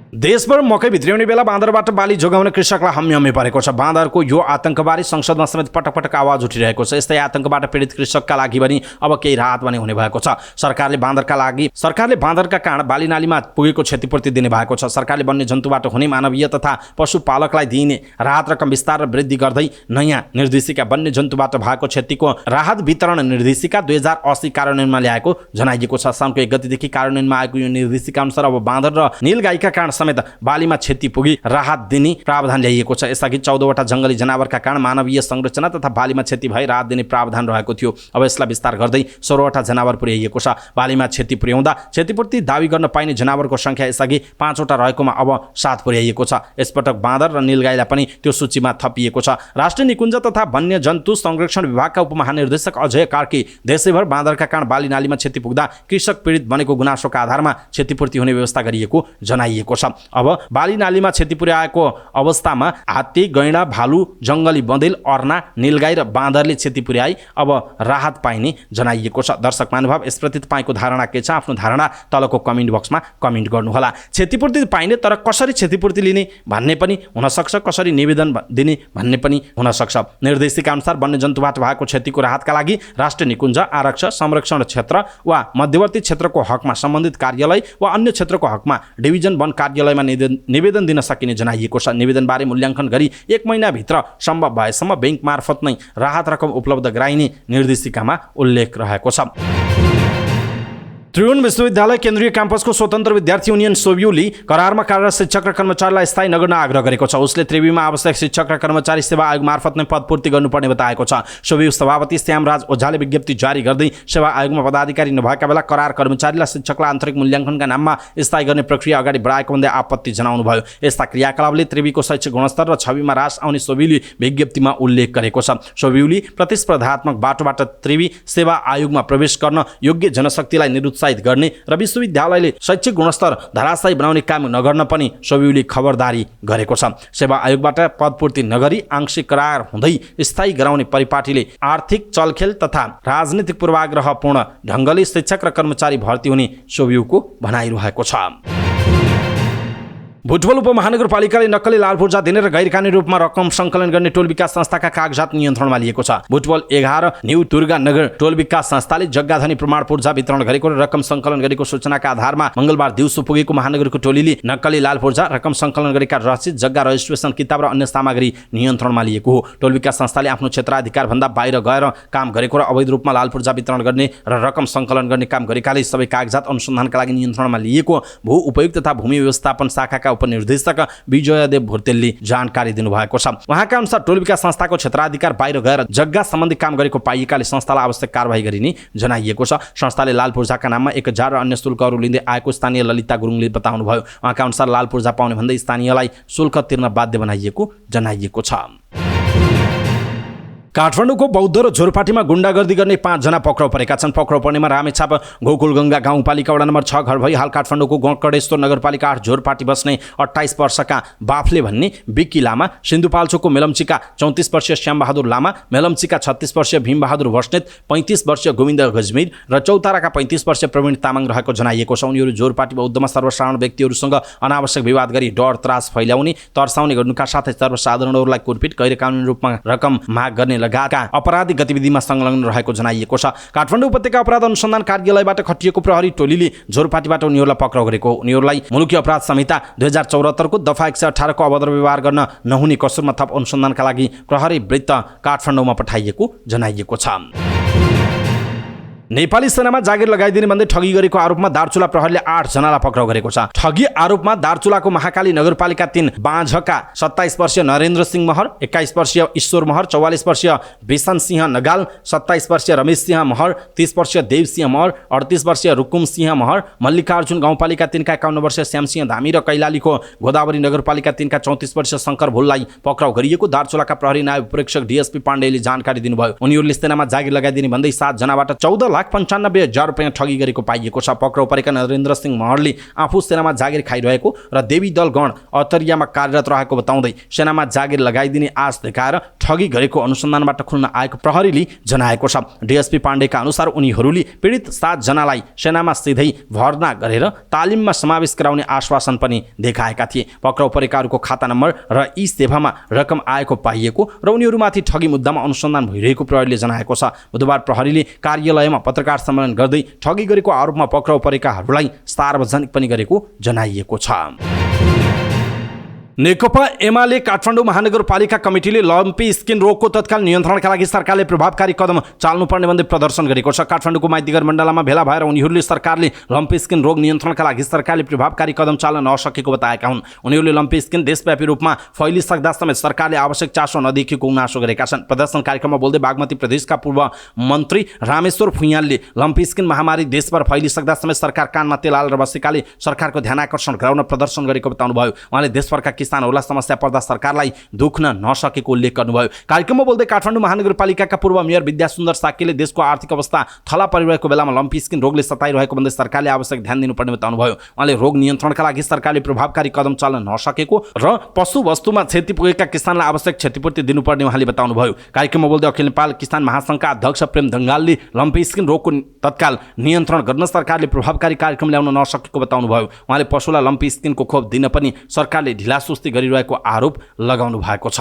A: देशभर मकै भित्र्याउने बेला बाँदरबाट बाली जोगाउने कृषकलाई हम्मी परेको छ। बाँदरको यो आतंकबारे संसदमा समेत पटक आवाज उठिरहेको छ। यस्तै आतंकबाट पीडित कृषकका लागि पनि अब केही राहत पनि हुने भएको छ। सरकारले बाँदरका कारण बाली नालीमा पुगेको क्षतिपूर्ति दिने भएको छ। सरकारले वन्यजन्तुबाट हुने मानवीय तथा पशुपालकलाई दिइने राहत रकम विस्तार र वृद्धि गर्दै नयाँ निर्देशिका वन्यजन्तुबाट भएको क्षतिको राहत वितरण निर्देशिका 2080 कार्यान्वयनमा ल्याएको जनाइएको छ। साउनको 1 गतेदेखि कार्यान्वयनमा आएको यो निर्देशिका अनुसार अब बाँदर र नीलगाईका कारण समेत बालीमा क्षति पुगी राहत दिने प्रावधान ल्याइएको छ। यसअघि 14 वटा जङ्गली जनावरका कारण मानवीय संरचना तथा बालीमा क्षति भई राहत दिने प्रावधान रहेको थियो। अब यसलाई विस्तार गर्दै 16 वटा जनावर पुर्याइएको छ। बालीमा क्षति पुर्याउँदा क्षतिपूर्ति दावी गर्न पाइने जनावरको संख्या यसअघि 5 वटा रहेकोमा अब 7 पुर्याइएको छ। यसपटक बाँदर र नीलगाईलाई पनि त्यो सूचीमा थपिएको छ। राष्ट्रिय निकुञ्ज तथा वन्यजन्तु संरक्षण विभागका उपमहानिर्देशक अजय कार्की देशैभर बाँदरका कारण बाली नालीमा क्षति पुग्दा कृषक पीडित बनेको गुनासोका आधारमा क्षतिपूर्ति हुने व्यवस्था गरिएको जनाइएको छ। अब बाली नालीमा क्षति पुर्याएको अवस्थामा हात्ती, गैंडा, भालु, जङ्गली बँदेल, अर्ना, नीलगाई र बाँदरले क्षति पुर्याई अब राहत पाइने जनाइएको छ। दर्शक महानुभाव, यसप्रति तपाईँको धारणा के छ? आफ्नो धारणा तलको कमेन्ट बक्समा कमेन्ट गर्नुहोला। क्षतिपूर्ति पाइने तर कसरी क्षतिपूर्ति लिने भन्ने पनि हुनसक्छ, कसरी निवेदन दिने भन्ने पनि हुनसक्छ। निर्देशिका अनुसार वन्यजन्तुबाट भएको क्षतिको राहतका लागि राष्ट्रिय निकुञ्ज, आरक्ष, संरक्षण क्षेत्र वा मध्यवर्ती क्षेत्रको हकमा सम्बन्धित कार्यालय वा अन्य क्षेत्रको हकमा डिभिजन वन कार्यालयमा निवेदन दिन सकिने जनाइएको छ। निवेदनबारे मूल्याङ्कन गरी 1 महिनाभित्र सम्भव भएसम्म बैंक मार्फत नै राहत रकम उपलब्ध गराइने निर्देशिकामा उल्लेख रहेको छ। त्रिभुवन विश्वविद्यालय केन्द्रीय क्याम्पसको स्वतन्त्र विद्यार्थी युनियन सोभियुले करारमा कार्यरत शिक्षक र कर्मचारीलाई स्थायी नगर्न आग्रह गरेको छ। उसले त्रिभुवनमा आवश्यक शिक्षक र कर्मचारी सेवा आयोग मार्फत नै पदपूर्ति गर्नुपर्ने बताएको छ। सोभियु सभापति श्यामराज ओझाले विज्ञप्ति जारी गर्दै सेवा आयोगमा पदाधिकारी नभएका बेला करार कर्मचारीलाई शिक्षकलाई आन्तरिक मूल्याङ्कनका नाममा स्थायी गर्ने प्रक्रिया अगाडि बढाएको भन्दै आपत्ति जनाउनुभयो। यस्ता क्रियाकलापले त्रिभुवनको शैक्षिक गुणस्तर र छविमा ह्रास आउने सोभियुले विज्ञप्तिमा उल्लेख गरेको छ। सोभियुले प्रतिस्पर्धात्मक बाटोबाट त्रिभुवन सेवा आयोगमा प्रवेश गर्न योग्य जनशक्तिलाई निरुत्साहित निरुत्साहित गर्ने र विश्वविद्यालयले शैक्षिक गुणस्तर धराशायी बनाउने काम नगर्न पनि सोभियूले खबरदारी गरेको छ। सेवा आयोगबाट पदपूर्ति नगरी आंशिक करार हुँदै स्थायी गराउने परिपाटीले आर्थिक चलखेल तथा राजनीतिक पूर्वाग्रहपूर्ण ढङ्गले शिक्षक र कर्मचारी भर्ती हुने सोभियूको भनाइरहेको छ। भुटवल उपमहानगरपालिकाले नक्कली लाल पूर्जा दिने र गैरकानूनी रूपमा रकम सङ्कलन गर्ने टोल विकास संस्थाका कागजात नियन्त्रणमा लिएको छ। भुटवल 11 न्यू दुर्गा नगर टोल विकास संस्थाले जग्गाधनी प्रमाण पूर्जा वितरण गरेको र रकम सङ्कलन गरेको सूचनाका आधारमा मंगलबार दिउँसो पुगेको महानगरको टोलीले नक्कली लाल पूर्जा, रकम सङ्कलन गरेका रसिद, जग्गा रजिस्ट्रेसन किताब र अन्य सामग्री नियन्त्रणमा लिएको हो। टोल विकास संस्थाले आफ्नो क्षेत्राधिकार भन्दा बाहिर गएर काम गरेको र अवैध रूपमा लाल पूर्जा वितरण गर्ने र रकम सङ्कलन गर्ने काम गरेकाले सबै कागजात अनुसन्धानका लागि नियन्त्रणमा लिएको भू उपयोग तथा भूमि व्यवस्थापन शाखाका उपनिर्देशक विजयदेव भुर्तेलले जानकारी दिनुभएको छ। उहाँका अनुसार टोल विकास संस्थाको क्षेत्राधिकार बाहिर गएर जग्गा सम्बन्धी काम गरेको पाइएकाले संस्थालाई आवश्यक कारबाही गरिने जनाइएको छ। संस्थाले लाल पूर्जाका नाममा 1000 र अन्य शुल्कहरू लिँदै आएको स्थानीय ललिता गुरुङले बताउनुभयो। उहाँका अनुसार लाल पूर्जा पाउने भन्दै स्थानीयलाई शुल्क तिर्न बाध्य बनाइएको जनाइएको छ। काठमाडौँको बौद्ध र झोरपाटीमा गुण्डागर्दी गर्ने 5 जना पक्राउ परेका छन्। पक्राउ पर्नेमा रामेछाप गोकुलगङ्गा गाउँपालिका वडा नम्बर 6 घर भई हाल काठमाडौँको गणेश्वर नगरपालिका 8 झोरपाटी बस्ने 28 वर्षका बाफले भन्ने बिक्की लामा, सिन्धुपाल्चोकको मेलम्चीका 34 वर्षीय श्यामबहादुर लामा, मेलम्चीका 36 वर्षीय भीमबहादुर बस्नेत, 35 वर्षीय गोविन्द गजमेर र चौताराका 35 वर्षीय प्रवीण तामाङ रहेको जनाइएको छ। उनीहरू झोरपाटी बौद्धमा सर्वसाधारण व्यक्तिहरूसँग अनावश्यक विवाद गरी डर त्रास फैलाउने, तर्साउने गर्नुका साथै सर्वसाधारणहरूलाई कुटपिट, गैरकानूनी रूपमा रकम माग गर्ने लगायतका अपराधिक गतिविधिमा संलग्न रहेको जनाइएको छ। काठमाडौँ उपत्यका अपराध अनुसन्धान कार्यालयबाट खटिएको प्रहरी टोलीले झोरपाटीबाट उनीहरूलाई पक्राउ गरेको। उनीहरूलाई मुलुकी अपराध संहिता 2074 को दफा 118 को अभद्र व्यवहार गर्न नहुने कसुरमा थप अनुसन्धानका लागि प्रहरी वृत्त काठमाडौँमा पठाइएको जनाइएको छ। नेपाली सेनामा जागिर लगाइदिने भन्दै ठगी गरेको आरोपमा दार्चुला प्रहरीले 8 जनालाई पक्राउ गरेको छ। ठगी आरोपमा दार्चुलाको महाकाली नगरपालिका 3 बाँझका 27 वर्षीय नरेन्द्र सिंह महर, 21 वर्षीय ईश्वर महर, 44 वर्षीय विशन सिंह नगाल, 27 वर्षीय रमेश सिंह महर, 30 वर्षीय देव सिंह महर, 38 वर्षीय रुकुम सिंह महर, मल्लिकार्जुन गाउँपालिका 3 का 51 वर्षीय श्यामसिंह धामी र कैलालीको गोदावरी नगरपालिका 3 का 34 वर्षीय शङ्कर भुललाई पक्राउ गरिएको दार्चुलाका प्रहरी नायब प्रेक्षक डीएसपी पाण्डेले जानकारी दिनुभयो। उनीहरूले सेनामा जागिर लगाइदिने भन्दै 7 जनाबाट 14,95,000 रुपैयाँ ठगी गरेको पाइएको छ। पक्राउ परेका नरेन्द्र सिंह महरले आफू सेनामा जागिर खाइरहेको र देवी दल गण अतरियामा कार्यरत रहेको बताउँदै सेनामा जागिर लगाइदिने आश देखाएर ठगी गरेको अनुसन्धानबाट खुल्न आएको प्रहरीले जनाएको छ। डीएसपी पाण्डेका अनुसार उनीहरूले पीडित 7 जनालाई सेनामा सिधै भर्ना गरेर तालिममा समावेश गराउने आश्वासन पनि देखाएका थिए। पक्राउ परेकाहरूको खाता नम्बर र ई सेवामा रकम आएको पाइएको र उनीहरूमाथि ठगी मुद्दामा अनुसन्धान भइरहेको प्रहरीले जनाएको छ। बुधबार प्रहरीले कार्यालयमा पत्रकार सम्मेलन गर्दै ठगी गरेको आरोपमा पक्राउ परेकाहरूलाई सार्वजनिक पनि गरेको जनाइएको छ। नेकपा एमाले काठमाडौँ महानगरपालिका कमिटीले लम्पी स्किन रोगको तत्काल नियन्त्रणका लागि सरकारले प्रभावकारी कदम चाल्नुपर्ने भन्दै प्रदर्शन गरेको छ। काठमाडौँको माइतीघर मण्डलमा भेला भएर उनीहरूले सरकारले लम्पी स्किन रोग नियन्त्रणका लागि सरकारले प्रभावकारी कदम चाल्न नसकेको बताएका हुन्। उनीहरूले लम्पी स्किन देशव्यापी रूपमा फैलिसक्दा समेत सरकारले आवश्यक चासो नदेखिएको गुनासो गरेका छन्। प्रदर्शन कार्यक्रममा बोल्दै बागमती प्रदेशका पूर्व मन्त्री रामेश्वर फुयालले लम्पी स्किन महामारी देशभर फैलिसक्दा समेत सरकार कानमा तेल हालेर बसेकाले सरकारको ध्यान आकर्षण गराउन प्रदर्शन गरेको बताउनुभयो। उहाँले देशभरका किसानहरूलाई समस्या पर्दा सरकारलाई दुख्न नसकेको उल्लेख गर्नुभयो। कार्यक्रममा बोल्दै काठमाडौँ महानगरपालिकाका पूर्व मेयर विद्यासुन्दर साक्यले देशको आर्थिक अवस्था थला परिरहेको बेलामा लम्पी स्किन रोगले सताइरहेको भन्दै सरकारले आवश्यक ध्यान दिनुपर्ने बताउनुभयो। उहाँले रोग नियन्त्रणका लागि सरकारले प्रभावकारी कदम चाल्न नसकेको र पशु वस्तुमा क्षति पुगेका किसानलाई आवश्यक क्षतिपूर्ति दिनुपर्ने उहाँले बताउनुभयो। कार्यक्रममा बोल्दै अखिल नेपाल किसान महासङ्घका अध्यक्ष प्रेम ढङ्गालले लम्पी स्किन रोगको तत्काल नियन्त्रण गर्न सरकारले प्रभावकारी कार्यक्रम ल्याउन नसकेको बताउनुभयो। उहाँले पशुलाई लम्पी स्किनको खोप दिन पनि सरकारले ढिलासुस्ती गरिरहेको आरोप लगाउनु भएको छ।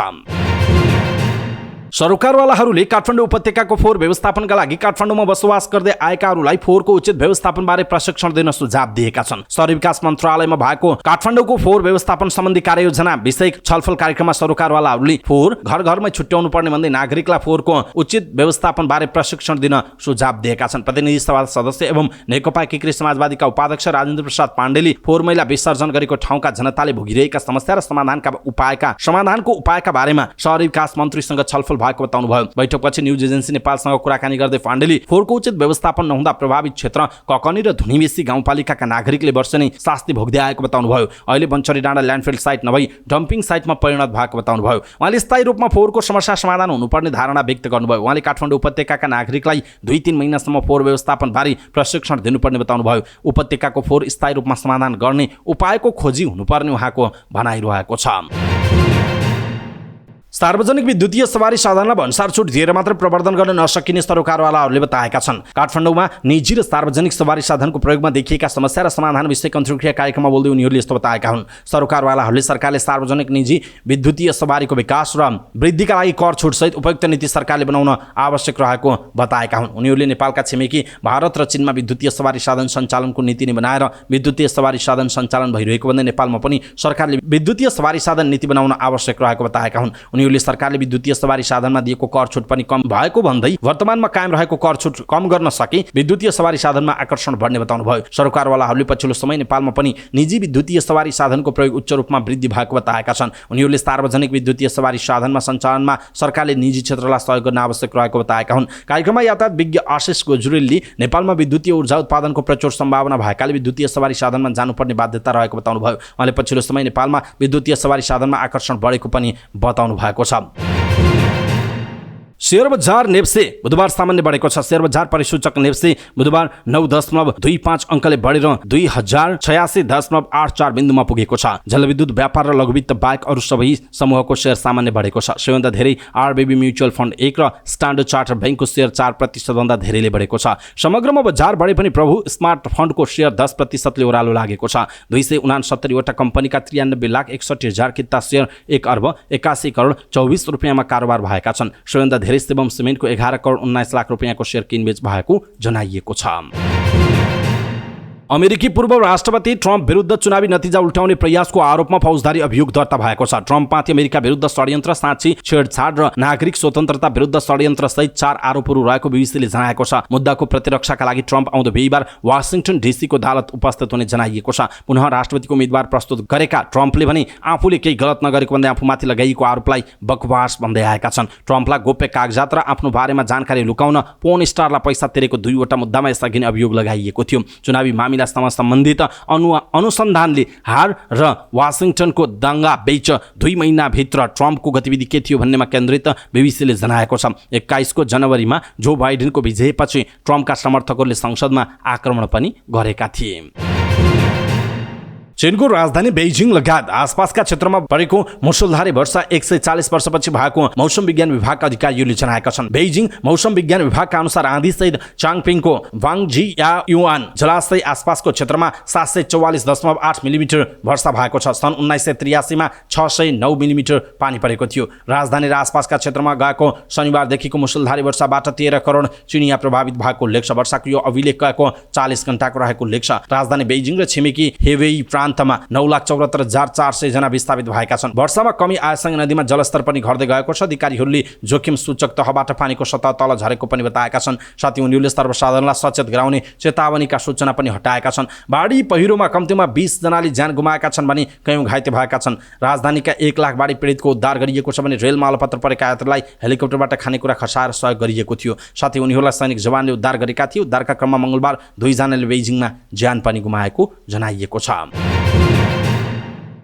A: सरोकारवालाहरूले काठमाडौँ उपत्यकाको फोहोर व्यवस्थापनका लागि काठमाडौँमा बसोबास गर्दै आएकाहरूलाई फोहोरको उचित व्यवस्थापनबारे प्रशिक्षण दिन सुझाव दिएका छन्। शहरी विकास मन्त्रालयमा भएको काठमाडौँको फोहोर व्यवस्थापन सम्बन्धी कार्ययोजना विषयक छलफल कार्यक्रममा सरोकारवालाहरूले फोहोर घर घरमै छुट्याउनु पर्ने भन्दै नागरिकलाई फोहोरको उचित व्यवस्थापनबारे प्रशिक्षण दिन सुझाव दिएका छन्। प्रतिनिधि सभा सदस्य एवं नेकपा एकीकृत समाजवादीका उपाध्यक्ष राजेन्द्र प्रसाद पाण्डेले फोहोर मैला विसर्जन गरेको ठाउँका जनताले भोगिरहेका समस्या र समाधानको उपायका बारेमा शहरी विकास मन्त्रीसँग छलफल भएको बताउनुभयो। बैठकपछि न्युज एजेन्सी नेपालसँग कुराकानी गर्दै फाण्डेले फोहोरको उचित व्यवस्थापन नहुँदा प्रभावित क्षेत्र ककनी र धुनीबेसी गाउँपालिकाका नागरिकले वर्ष नै शास्ति भोग्दै आएको बताउनुभयो। अहिले बन्चरी डाँडा ल्यान्डफिल साइट नभई डम्पिङ साइटमा परिणत भएको बताउनुभयो। उहाँले स्थायी रूपमा फोहोरको समस्या समाधान हुनुपर्ने धारणा व्यक्त गर्नुभयो। उहाँले काठमाडौँ उपत्यकाका नागरिकलाई 2-3 महिनासम्म फोहोर व्यवस्थापन बारे प्रशिक्षण दिनुपर्ने बताउनुभयो। उपत्यकाको फोहोर स्थायी रूपमा समाधान गर्ने उपायको खोजी हुनुपर्ने उहाँको भनाइरहेको छ। सार्वजनिक विद्युतीय सवारी साधनलाई भन्सार छुट दिएर मात्र प्रवर्धन गर्न नसकिने सरोकारवालाहरूले बताएका छन्। काठमाडौँमा निजी र सार्वजनिक सवारी साधनको प्रयोगमा देखिएका समस्या र समाधान विषयक अन्तर्क्रिया कार्यक्रममा बोल्दै उनीहरूले यस्तो बताएका हुन्। सरोकारवालाहरूले सरकारले सार्वजनिक निजी विद्युतीय सवारीको विकास र वृद्धिका लागि कर छुटसहित उपयुक्त नीति सरकारले बनाउन आवश्यक रहेको बताएका हुन्। उनीहरूले नेपालका छिमेकी भारत र चीनमा विद्युतीय सवारी साधन सञ्चालनको नीति नै बनाएर विद्युतीय सवारी साधन सञ्चालन भइरहेको भन्दै नेपालमा पनि सरकारले विद्युतीय सवारी साधन नीति बनाउन आवश्यक रहेको बताएका हुन्। उनीहरूले सरकारले विद्युतीय सवारी साधनमा दिएको कर छुट पनि कम भएको भन्दै वर्तमानमा कायम रहेको कर छुट कम गर्न सके विद्युतीय सवारी साधनमा आकर्षण बढ्ने बताउनुभयो। सरोकारवालाहरूले पछिल्लो समय नेपालमा पनि निजी विद्युतीय सवारी साधनको प्रयोग उच्च रूपमा वृद्धि भएको बताएका छन्। उनीहरूले सार्वजनिक विद्युतीय सवारी साधनमा सञ्चालनमा सरकारले निजी क्षेत्रलाई सहयोग गर्न आवश्यक रहेको बताएका हुन्। कार्यक्रममा यातायात विज्ञ आशिष गोजुरेलले नेपालमा विद्युतीय ऊर्जा उत्पादनको प्रचुर सम्भावना भएकाले विद्युतीय सवारी साधनमा जानुपर्ने बाध्यता रहेको बताउनुभयो। उहाँले पछिल्लो समय नेपालमा विद्युतीय सवारी साधनमा आकर्षण बढेको पनि बताउनु भएको छ। शेयर बजार नेप्से बुधबार सामान्य बढेको छ। शेयर बजार परिसूचक नेप्से बुधबार 9.25 अङ्कले बढेर 2086.84 बिन्दुमा पुगेको छ। जलविद्युत व्यापार र लघुवित्त बाहेक अरू सबै समूहको शेयर सामान्य बढेको छ। सबैभन्दा धेरै आरबीबी म्युचुअल फन्ड 1 र स्ट्यान्डर्ड चार्टर बैंकको शेयर 4% भन्दा धेरैले बढेको छ। समग्रमा बजार बढे पनि प्रभु स्मार्ट फन्डको शेयर 10% ले ओह्रालो लागेको छ। 269 वटा कम्पनीका 93,61,000 किता शेयर 1,81,24 रुपियाँमा कारोबार भएका छन्। सबैभन्दा धेरै शिवम सिमेन्टको 11,19 लाख रुपियाँको शेयर किनबेच भएको जनाइएको छ। अमेरिकी पूर्व राष्ट्रपति ट्रम्प विरुद्ध चुनावी नतिजा उल्टाउने प्रयासको आरोपमा फौजदारी अभियोग दर्ता भएको छ। ट्रम्पमाथि अमेरिका विरुद्ध षड्यन्त्र, साँची, छेडछाड र नागरिक स्वतन्त्रता विरुद्ध षड्यन्त्र सहित 4 आरोपहरू रहेको बीबीसीले जनाएको छ। मुद्दाको प्रतिरक्षाका लागि ट्रम्प आउँदो बिहीबार वाशिंटन डीसीको अदालत उपस्थित हुने जनाइएको छ। पुनः राष्ट्रपतिको उम्मेदवार प्रस्तुत गरेका ट्रम्पले भने आफूले केही गलत नगरेको भन्दै आफूमाथि लगाइएको आरोपलाई बकवास भन्दै आएका छन्। ट्रम्पलाई गोप्य कागजात र आफ्नो बारेमा जानकारी लुकाउन पोर्न स्टारलाई पैसा तिरेको 2 वटा मुद्दामा यसअघि अभियोग लगाइएको थियो। चुनावी मामिलासँग सम्बन्धित अनुसन्धानले हार र वाशिंटनको दंगा बीच 2 महिनाभित्र ट्रम्पको गतिविधि के थियो भन्नेमा केन्द्रित बीबीसीले जनाएको छ। 21 जनवरीमा जो बाइडेनको विजयपछि ट्रम्पका समर्थकहरूले संसदमा आक्रमण पनि गरेका थिए। चीनको राजधानी बेइजिङ लगायत आसपासका क्षेत्रमा परेको मुसलधारे वर्षा 140 वर्षपछि भएको मौसम विज्ञान विभागका अधिकारीहरूले जनाएका छन्। बेइजिङ मौसम विज्ञान विभागका अनुसार आँधी सहित चाङपिङको वाङजियायुआन जलाशय आसपासको क्षेत्रमा 744.8 मिलिमिटर वर्षा भएको छ। सन् 1983 मा 609 मिलिमिटर पानी परेको थियो। राजधानी र आसपासका क्षेत्रमा गएको शनिबारदेखिको मुसलधारे वर्षाबाट 13 करोड चिनिया प्रभावित भएको उल्लेख छ। वर्षाको यो अभिलेखको 40 घण्टाको रहेको उल्लेख छ। राजधानी बेइजिङ र छिमेकी हेवेई प्रान्तमा 9,74,400 जना विस्थापित भएका छन्। वर्षामा कमी आएसँगै नदीमा जलस्तर पनि घट्दै गएको छ। अधिकारीहरूले जोखिम सूचक तहबाट पानीको सतह तल झरेको पनि बताएका छन्। साथै उनीहरूले सर्वसाधारणलाई सचेत गराउने चेतावनीका सूचना पनि हटाएका छन्। बाढी पहिरोमा कम्तीमा 20 जनाले ज्यान गुमाएका छन् भने कयौं घाइते भएका छन्। राजधानीका 1 लाख बाढी पीडितको उद्धार गरिएको छ भने रेलमा अलपत्र परेका यात्रीलाई हेलिकप्टरबाट खानेकुरा खसाएर सहयोग गरिएको थियो। साथै उनीहरूलाई सैनिक जवानले उद्धार गरेका थिए। उद्धारका क्रममा मंगलबार 2 जनाले बेइजिङमा ज्यान पनि गुमाएको जनाइएको छ।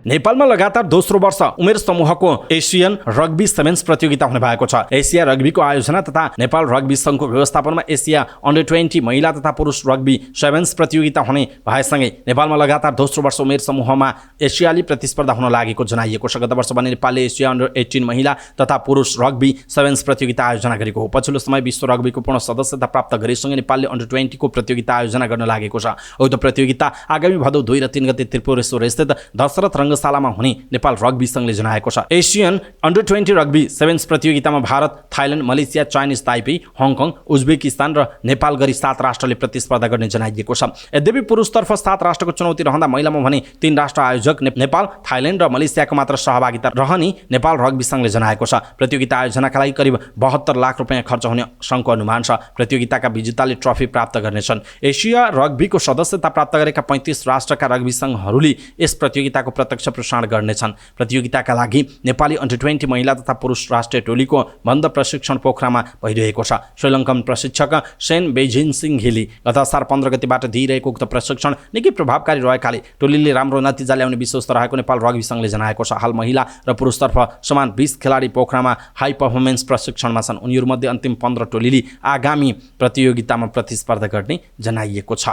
A: नेपालमा लगातार दोस्रो वर्ष उमेर समूहको एसियन रग्बी सेभेन्स प्रतियोगिता हुने भएको छ। एसिया रग्बीको आयोजना तथा नेपाल रग्बी संघको व्यवस्थापनमा एसिया अन्डर 20 महिला तथा पुरुष रग्बी सेभेन्स प्रतियोगिता हुने भएसँगै नेपालमा लगातार दोस्रो वर्ष उमेर समूहमा एसियाली प्रतिस्पर्धा हुन लागेको जनाइएको छ। गत वर्ष भने नेपालले एसिया अन्डर 18 महिला तथा पुरुष रग्बी सेभेन्स प्रतियोगिता आयोजना गरेको हो। पछिल्लो समय विश्व रग्बीको पूर्ण सदस्यता प्राप्त गरेसँगै नेपालले अन्डर 20 को प्रतियोगिता आयोजना गर्न लागेको छ। उक्त प्रतियोगिता आगामी भदौ 2 र 3 गते त्रिपुरेश्वर स्थित दशरथ रङ्गशालामा हुने नेपाल रग्बी संघले जनाएको छ। एसियन अन्डर 20 रग्बी सेभेन्स प्रतियोगितामा Bharat, Thailand, Malaysia, Chinese Taipei, Hong Kong, Uzbekistan र नेपाल गरी 7 राष्ट्रले प्रतिस्पर्धा गर्ने जनाइएको छ। यद्यपि पुरुषतर्फ 7 राष्ट्रको चुनौती रहँदा महिलामा भने 3 राष्ट्र आयोजक नेपाल, थाइल्यान्ड र मलेसियाको मात्र सहभागिता रहने नेपाल रग्बी संघले जनाएको छ। प्रतियोगिता आयोजनाका लागि करिब 72 लाख रुपैयाँ खर्च हुने संघको अनुमान छ। प्रतियोगिताका विजेताले ट्रफी प्राप्त गर्नेछन्। एसिया रग्बीको सदस्यता प्राप्त गरेका 35 राष्ट्रका रग्बी संघहरूले यस प्रतियोगिताको प्रत्यक्ष प्रत्यक्ष प्रसारण गर्नेछन्। प्रतियोगिताका लागि नेपाली अन्डर-20 महिला तथा पुरुष राष्ट्रिय टोलीको बन्द प्रशिक्षण पोखरामा भइरहेको छ। श्रीलङ्कन प्रशिक्षक सेन बेजिनसिंघले गत असार 15 गतेबाट दिइरहेको उक्त प्रशिक्षण निकै प्रभावकारी रहेकाले टोलीले राम्रो नतिजा ल्याउने विश्वास रहेको नेपाल रग्बी संघले जनाएको छ। हाल महिला र पुरुषतर्फ समान 20 खेलाडी पोखरामा हाई पर्फर्मेन्स प्रशिक्षणमा छन्। उनीहरूमध्ये अन्तिम 15 टोलीले आगामी प्रतियोगितामा प्रतिस्पर्धा गर्ने जनाइएको छ।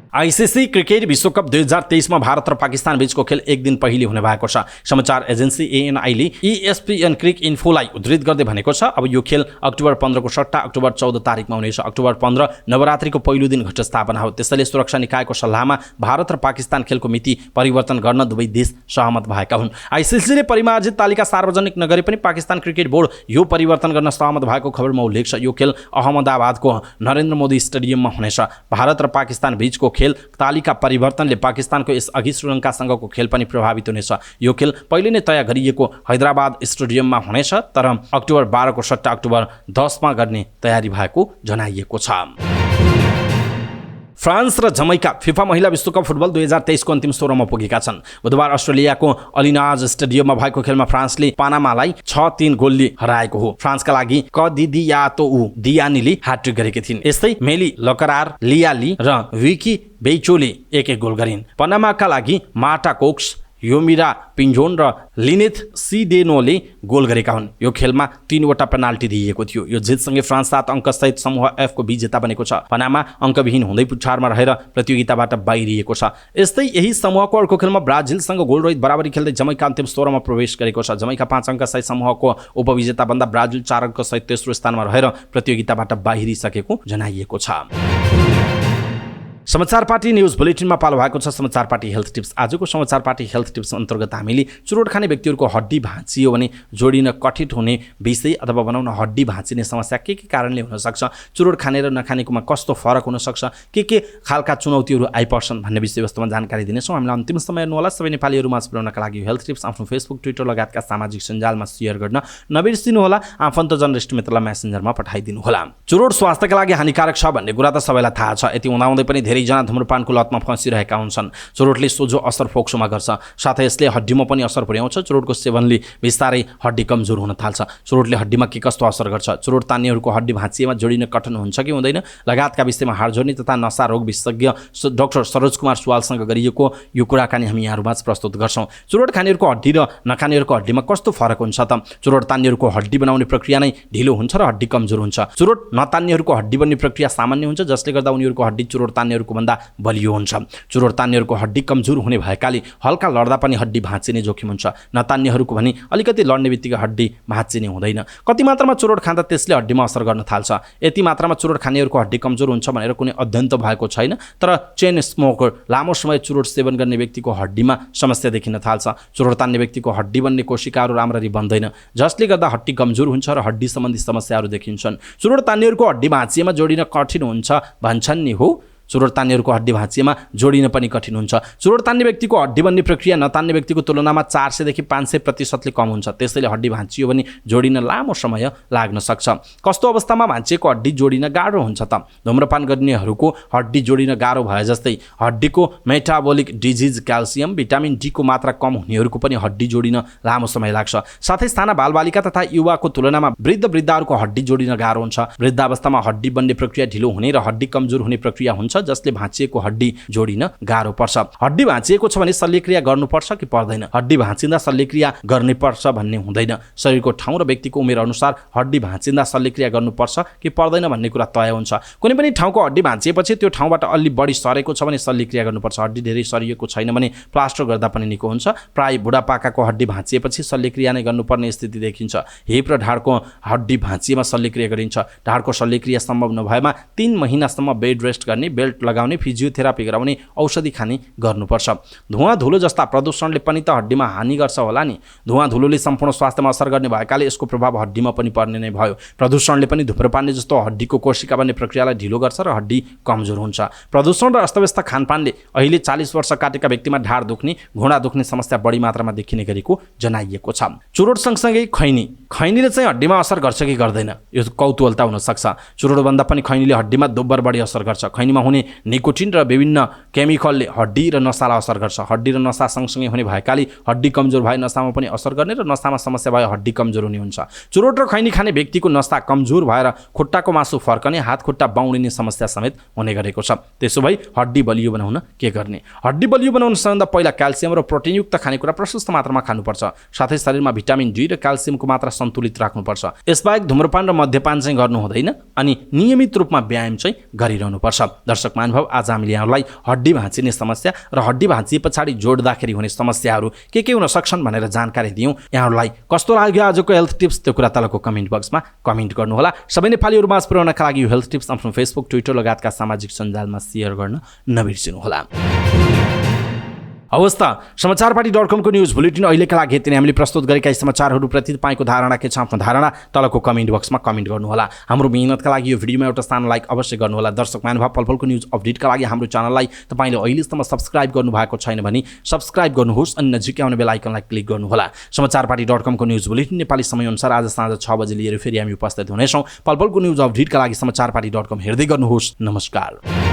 A: आईसीसी क्रिकेट विश्वकप 2023 में भारत र पाकिस्तान बीचको खेल एक दिन पहिले हुने भएको छ। समाचार एजेन्सी एएनआईले ESPN क्रिक इन्फोलाई उद्धृत गर्दै भनेको छ, अब यो खेल अक्टोबर 15 को सट्टा अक्टोबर 14 तारिकमा हुनेछ। अक्टोबर 15 नवरात्रिको पहिलो दिन घटस्थापना हो। त्यसैले सुरक्षा निकायको सल्लाहमा भारत र पाकिस्तान खेलको मिति परिवर्तन गर्न दुवै देश सहमत भएका हुन्। आईसीसीले परिमार्जित तालिका सार्वजनिक नगरे पनि पाकिस्तान क्रिकेट बोर्ड यो परिवर्तन गर्न सहमत भएको खबरमा उल्लेख छ। यो खेल अहमदाबादको नरेन्द्र मोदी स्टेडियममा हुनेछ। भारत र पाकिस्तान बीचको खेल तालिका परिवर्तनले पाकिस्तानको यसअघि श्रीलङ्कासँगको खेल पनि प्रभावित हुनेछ। यो खेल पहिले नै तय गरिएको हैदराबाद स्टेडियममा हुनेछ, तर अक्टोबर 12 को सट्टा अक्टोबर 10 मा गर्ने तयारी भएको जनाइएको छ। फ्रान्स र जमैका फिफा महिला विश्वकप फुटबल 2023 को अन्तिम 16 मा पुगेका छन्। बुधबार अस्ट्रेलियाको अलिनाज स्टेडियममा भएको खेलमा फ्रान्सले पानामालाई 6-3 गोलले हराएको हो। फ्रान्सका लागि कदिदियातोउ दियानीले ह्याट्रिक गरेकी थिइन्। यस्तै मेली लकरार, लियाली र विकी बेइचोले एक गोल गरिन्। पनामाका लागि मार्टा कोक्स, योमिरा पिन्जोन र लिनेथ सिडेनोले गोल गरेका हुन्। यो खेलमा 3 वटा पेनाल्टी दिइएको थियो। यो जितसँगै फ्रान्स 7 अङ्क सहित समूह F को विजेता बनेको छ। पनामा अङ्कविहीन हुँदै पुछारमा रहेर प्रतियोगिताबाट बाहिरिएको छ। यस्तै यही समूहको अर्को खेलमा ब्राजिलसँग गोलरहित बराबरी खेल्दै जमैका अन्तिम 16 मा प्रवेश गरेको छ। जमैका 5 अङ्क सहित समूहको उपविजेता बन्दा ब्राजिल 4 अङ्क सहित तेस्रो स्थानमा रहेर प्रतियोगिताबाट बाहिरिसकेको जनाइएको छ। समाचार पार्टी न्यूज बुलेटिनमा पालो भएको छ समाचार पार्टी हेल्थ टिप्स। आजको समाचार पार्टी हेल्थ टिप्स अन्तर्गत हामीले चुरोट खाने व्यक्तिहरूको हड्डी भाँचियो भने जोडिन कठिन हुने विषय अथवा बनाउन हड्डी भाँचिने समस्या के कारणले हुन सक्छ, चुरोट खाने र नखानेकोमा कस्तो फरक हुन सक्छ, के खालका चुनौतीहरू आइपर्छन् भन्ने विषयवस्तुमा जानकारी दिनेछौँ। हामीलाई अन्तिम समय हेर्नुहोला। सबै नेपालीहरू माझ पुर्याउनका लागि हेल्थ टिप्स आफ्नो फेसबुक, ट्विटर लगायतका सामाजिक सञ्जालमा सेयर गर्न नबिर्सिनुहोला। आफन्तजन र इष्टमित्रलाई मेसेन्जरमा पठाइदिनुहोला। चुरोट स्वास्थ्यका लागि हानिकारक छ भन्ने कुरा त सबैलाई थाहा छ। यति हुँदाहुँदै पनि धेरैजना धुम्रपानको लतमा फँसिरहेका हुन्छन्। चुरोटले सोझो असर फोक्सोमा गर्छ, साथै यसले हड्डीमा पनि असर पुर्याउँछ। चुरोटको सेवनले बिस्तारै हड्डी कमजोर हुन थाल्छ। चुरोटले हड्डीमा के कस्तो असर गर्छ, चुरोट तान्नेहरूको हड्डी भाँचिएमा जोडिन कठिन हुन्छ कि हुँदैन लगायतका विषयमा हाड जोड्ने तथा नसा रोग विशेषज्ञ डाक्टर सरोज कुमार सुवालसँग गरिएको यो कुराकानी हामी यहाँहरूमाझ प्रस्तुत गर्छौँ। चुरोट खानेहरूको हड्डी र नखानेहरूको हड्डीमा कस्तो फरक हुन्छ त? चुरोट तान्नेहरूको हड्डी बनाउने प्रक्रिया नै ढिलो हुन्छ र हड्डी कमजोर हुन्छ। चुरोट नतान्नेहरूको हड्डी बन्ने प्रक्रिया सामान्य हुन्छ, जसले गर्दा उनीहरूको हड्डी चुरोट तान्नेहरूको भन्दा बलियो हुन्छ। चुरोट तान्नेहरूको हड्डी कमजोर हुने भएकाले हल्का लड्दा पनि हड्डी भाँचिने जोखिम हुन्छ। नतान्नेहरूको भने अलिकति लड्ने बित्तिकै हड्डी भाँचिने हुँदैन। कति मात्रामा चुरोट खाँदा त्यसले हड्डीमा असर गर्न थाल्छ। यति मात्रामा चुरोट खानेहरूको हड्डी कमजोर हुन्छ भनेर कुनै अध्ययन त भएको छैन, तर चेन स्मोकर लामो समय चुरोट सेवन गर्ने व्यक्तिको हड्डीमा समस्या देखिन थाल्छ। चुरोट तान्ने व्यक्तिको हड्डी बन्ने कोशिकाहरू राम्ररी बन्दैन, जसले गर्दा हड्डी कमजोर हुन्छ र हड्डी सम्बन्धी समस्याहरू देखिन्छन्। चुरोट तान्नेहरूको हड्डी भाँचिएमा जोडिन कठिन हुन्छ भन्छन् नि हो। चुरोट तान्नेहरूको हड्डी भाँचिएमा जोडिन पनि कठिन हुन्छ। चुरोट तान्ने व्यक्तिको हड्डी बन्ने प्रक्रिया नतान्ने व्यक्तिको तुलनामा 400 देखि 500% कम हुन्छ। त्यसैले हड्डी भाँचियो भने जोडिन लामो समय लाग्न सक्छ। कस्तो अवस्थामा भाँचिएको हड्डी जोडिन गाह्रो हुन्छ त? धुम्रपान गर्नेहरूको हड्डी जोडिन गाह्रो भए जस्तै हड्डीको metabolic disease, calcium, vitamin D को मात्रा कम हुनेहरूको पनि हड्डी जोडिन लामो समय लाग्छ। साथै साना बालबालिका तथा युवाको तुलनामा वृद्धहरूको हड्डी जोडिन गाह्रो हुन्छ। वृद्धावस्थामा हड्डी बन्ने प्रक्रिया ढिलो हुने र हड्डी कमजोर हुने प्रक्रिया हुन्छ, जसले भाँचिएको हड्डी जोडिन गाह्रो पर्छ। हड्डी भाँचिएको छ भने शल्यक्रिया गर्नुपर्छ कि पर्दैन? हड्डी भाँचिँदा शल्यक्रिया गर्नुपर्छ भन्ने हुँदैन। शरीरको ठाउँ र व्यक्तिको उमेर अनुसार हड्डी भाँचिँदा शल्यक्रिया गर्नुपर्छ कि पर्दैन भन्ने कुरा तय हुन्छ। कुनै पनि ठाउँको हड्डी भाँचिएपछि त्यो ठाउँबाट अलि बढी सरेको छ भने शल्यक्रिया गर्नुपर्छ। हड्डी धेरै सरिएको छैन भने प्लास्टर गर्दा पनि निको हुन्छ। प्राय बुढापाकाको हड्डी भाँचिएपछि शल्यक्रिया नै गर्नुपर्ने स्थिति देखिन्छ। हिप र ढाडको हड्डी भाँचिएमा शल्यक्रिया गरिन्छ। ढाडको शल्यक्रिया सम्भव नभएमा 3 महिनासम्म बेड रेस्ट गर्ने, बेल्ट लगाउने, फिजियोथेरापी गराउने, औषधि खाने गर्नुपर्छ। धुवाँ धुलो जस्ता प्रदूषणले पनि त हड्डीमा हानि गर्छ होला नि। धुवाँ धुलोले सम्पूर्ण स्वास्थ्यमा असर गर्ने भएकाले यसको प्रभाव हड्डीमा पनि पर्ने नै भयो। प्रदूषणले पनि धुम्रपानले जस्तो हड्डीको कोशिका बन्ने प्रक्रियालाई ढिलो गर्छ र हड्डी कमजोर हुन्छ। प्रदूषण र अस्तव्यस्त खानपानले अहिले 40 वर्ष काटेका व्यक्तिमा ढाड दुख्ने, घुँडा दुख्ने समस्या बढी मात्रामा देखिने गरेको जनाइएको छ। चुरोट सँगसँगै खैनीले चाहिँ हड्डीमा असर गर्छ कि गर्दैन? यो कौतूहलता हुन सक्छ। चुरोट भन्दा पनि खैनीले हड्डीमा दोब्बर बढी असर गर्छ। खैनीमा हुने हुने निकोटिन र विभिन्न केमिकलले हड्डी र नसालाई असर गर्छ। हड्डी र नसा सँगसँगै हुने भएकाले हड्डी कमजोर भए नसामा पनि असर गर्ने र नसामा समस्या भए हड्डी कमजोर हुने हुन्छ। चुरोट र खैनी खाने व्यक्तिको नसा कमजोर भएर खुट्टाको मासु फर्कने, हात खुट्टा बाउडिने समस्या समेत हुने गरेको छ। त्यसो भए हड्डी बलियो बनाउन के गर्ने? हड्डी बलियो बनाउन सबभन्दा पहिला क्याल्सियम र प्रोटिनयुक्त खानेकुरा प्रशस्त मात्रामा खानुपर्छ। साथै शरीरमा भिटामिन डी र क्याल्सियमको मात्रा सन्तुलित राख्नुपर्छ। यसबाहेक धुम्रपान र मद्यपान चाहिँ गर्नु हुँदैन अनि नियमित रूपमा व्यायाम चाहिँ गरिरहनुपर्छ। दर्शक महानुभाव, आज हामीले यहाँलाई हड्डी भाँचिने समस्या र हड्डी भाँचिए पछाडि जोड्दाखेरि हुने समस्याहरू के हुन सक्छन् भनेर जानकारी दियौँ। यहाँहरूलाई कस्तो लाग्यो आजको हेल्थ टिप्स त्यो कुरा तलको कमेन्ट बक्समा कमेन्ट गर्नुहोला। सबै नेपालीहरूमा पुर्याउनका लागि यो हेल्थ टिप्स आफ्नो फेसबुक, ट्विटर लगायतका सामाजिक सञ्जालमा सेयर गर्न नबिर्सिनुहोला। हवस् त, समाचारपाटी.com को न्युज बुलेटिन अहिलेका लागि यति नै। हामीले प्रस्तुत गरेका समाचारहरूप्रति तपाईँको धारणा के छ? आफ्नो धारणा तलको कमेन्ट बक्समा कमेन्ट गर्नुहोला। हाम्रो मेहनतका लागि यो भिडियोमा एउटा सानो लाइक अवश्य गर्नुहोला। दर्शक महानुभाव, पलपलको न्युज अपडेटका लागि हाम्रो च्यानललाई तपाईँले अहिलेसम्म सब्स्क्राइब गर्नुभएको छैन भने सब्स्क्राइब गर्नुहोस् अनि नजिकै आउने बेल आइकनलाई क्लिक गर्नुहोला। समाचारपाटी.com को न्युज बुलेटिन नेपाली समयअनुसार आज साँझ 6 बजे लिएर फेरि हामी उपस्थित हुनेछौँ। पलपलको न्युज अपडेटका लागि समाचारपाटी.com हेर्दै गर्नुहोस्। नमस्कार।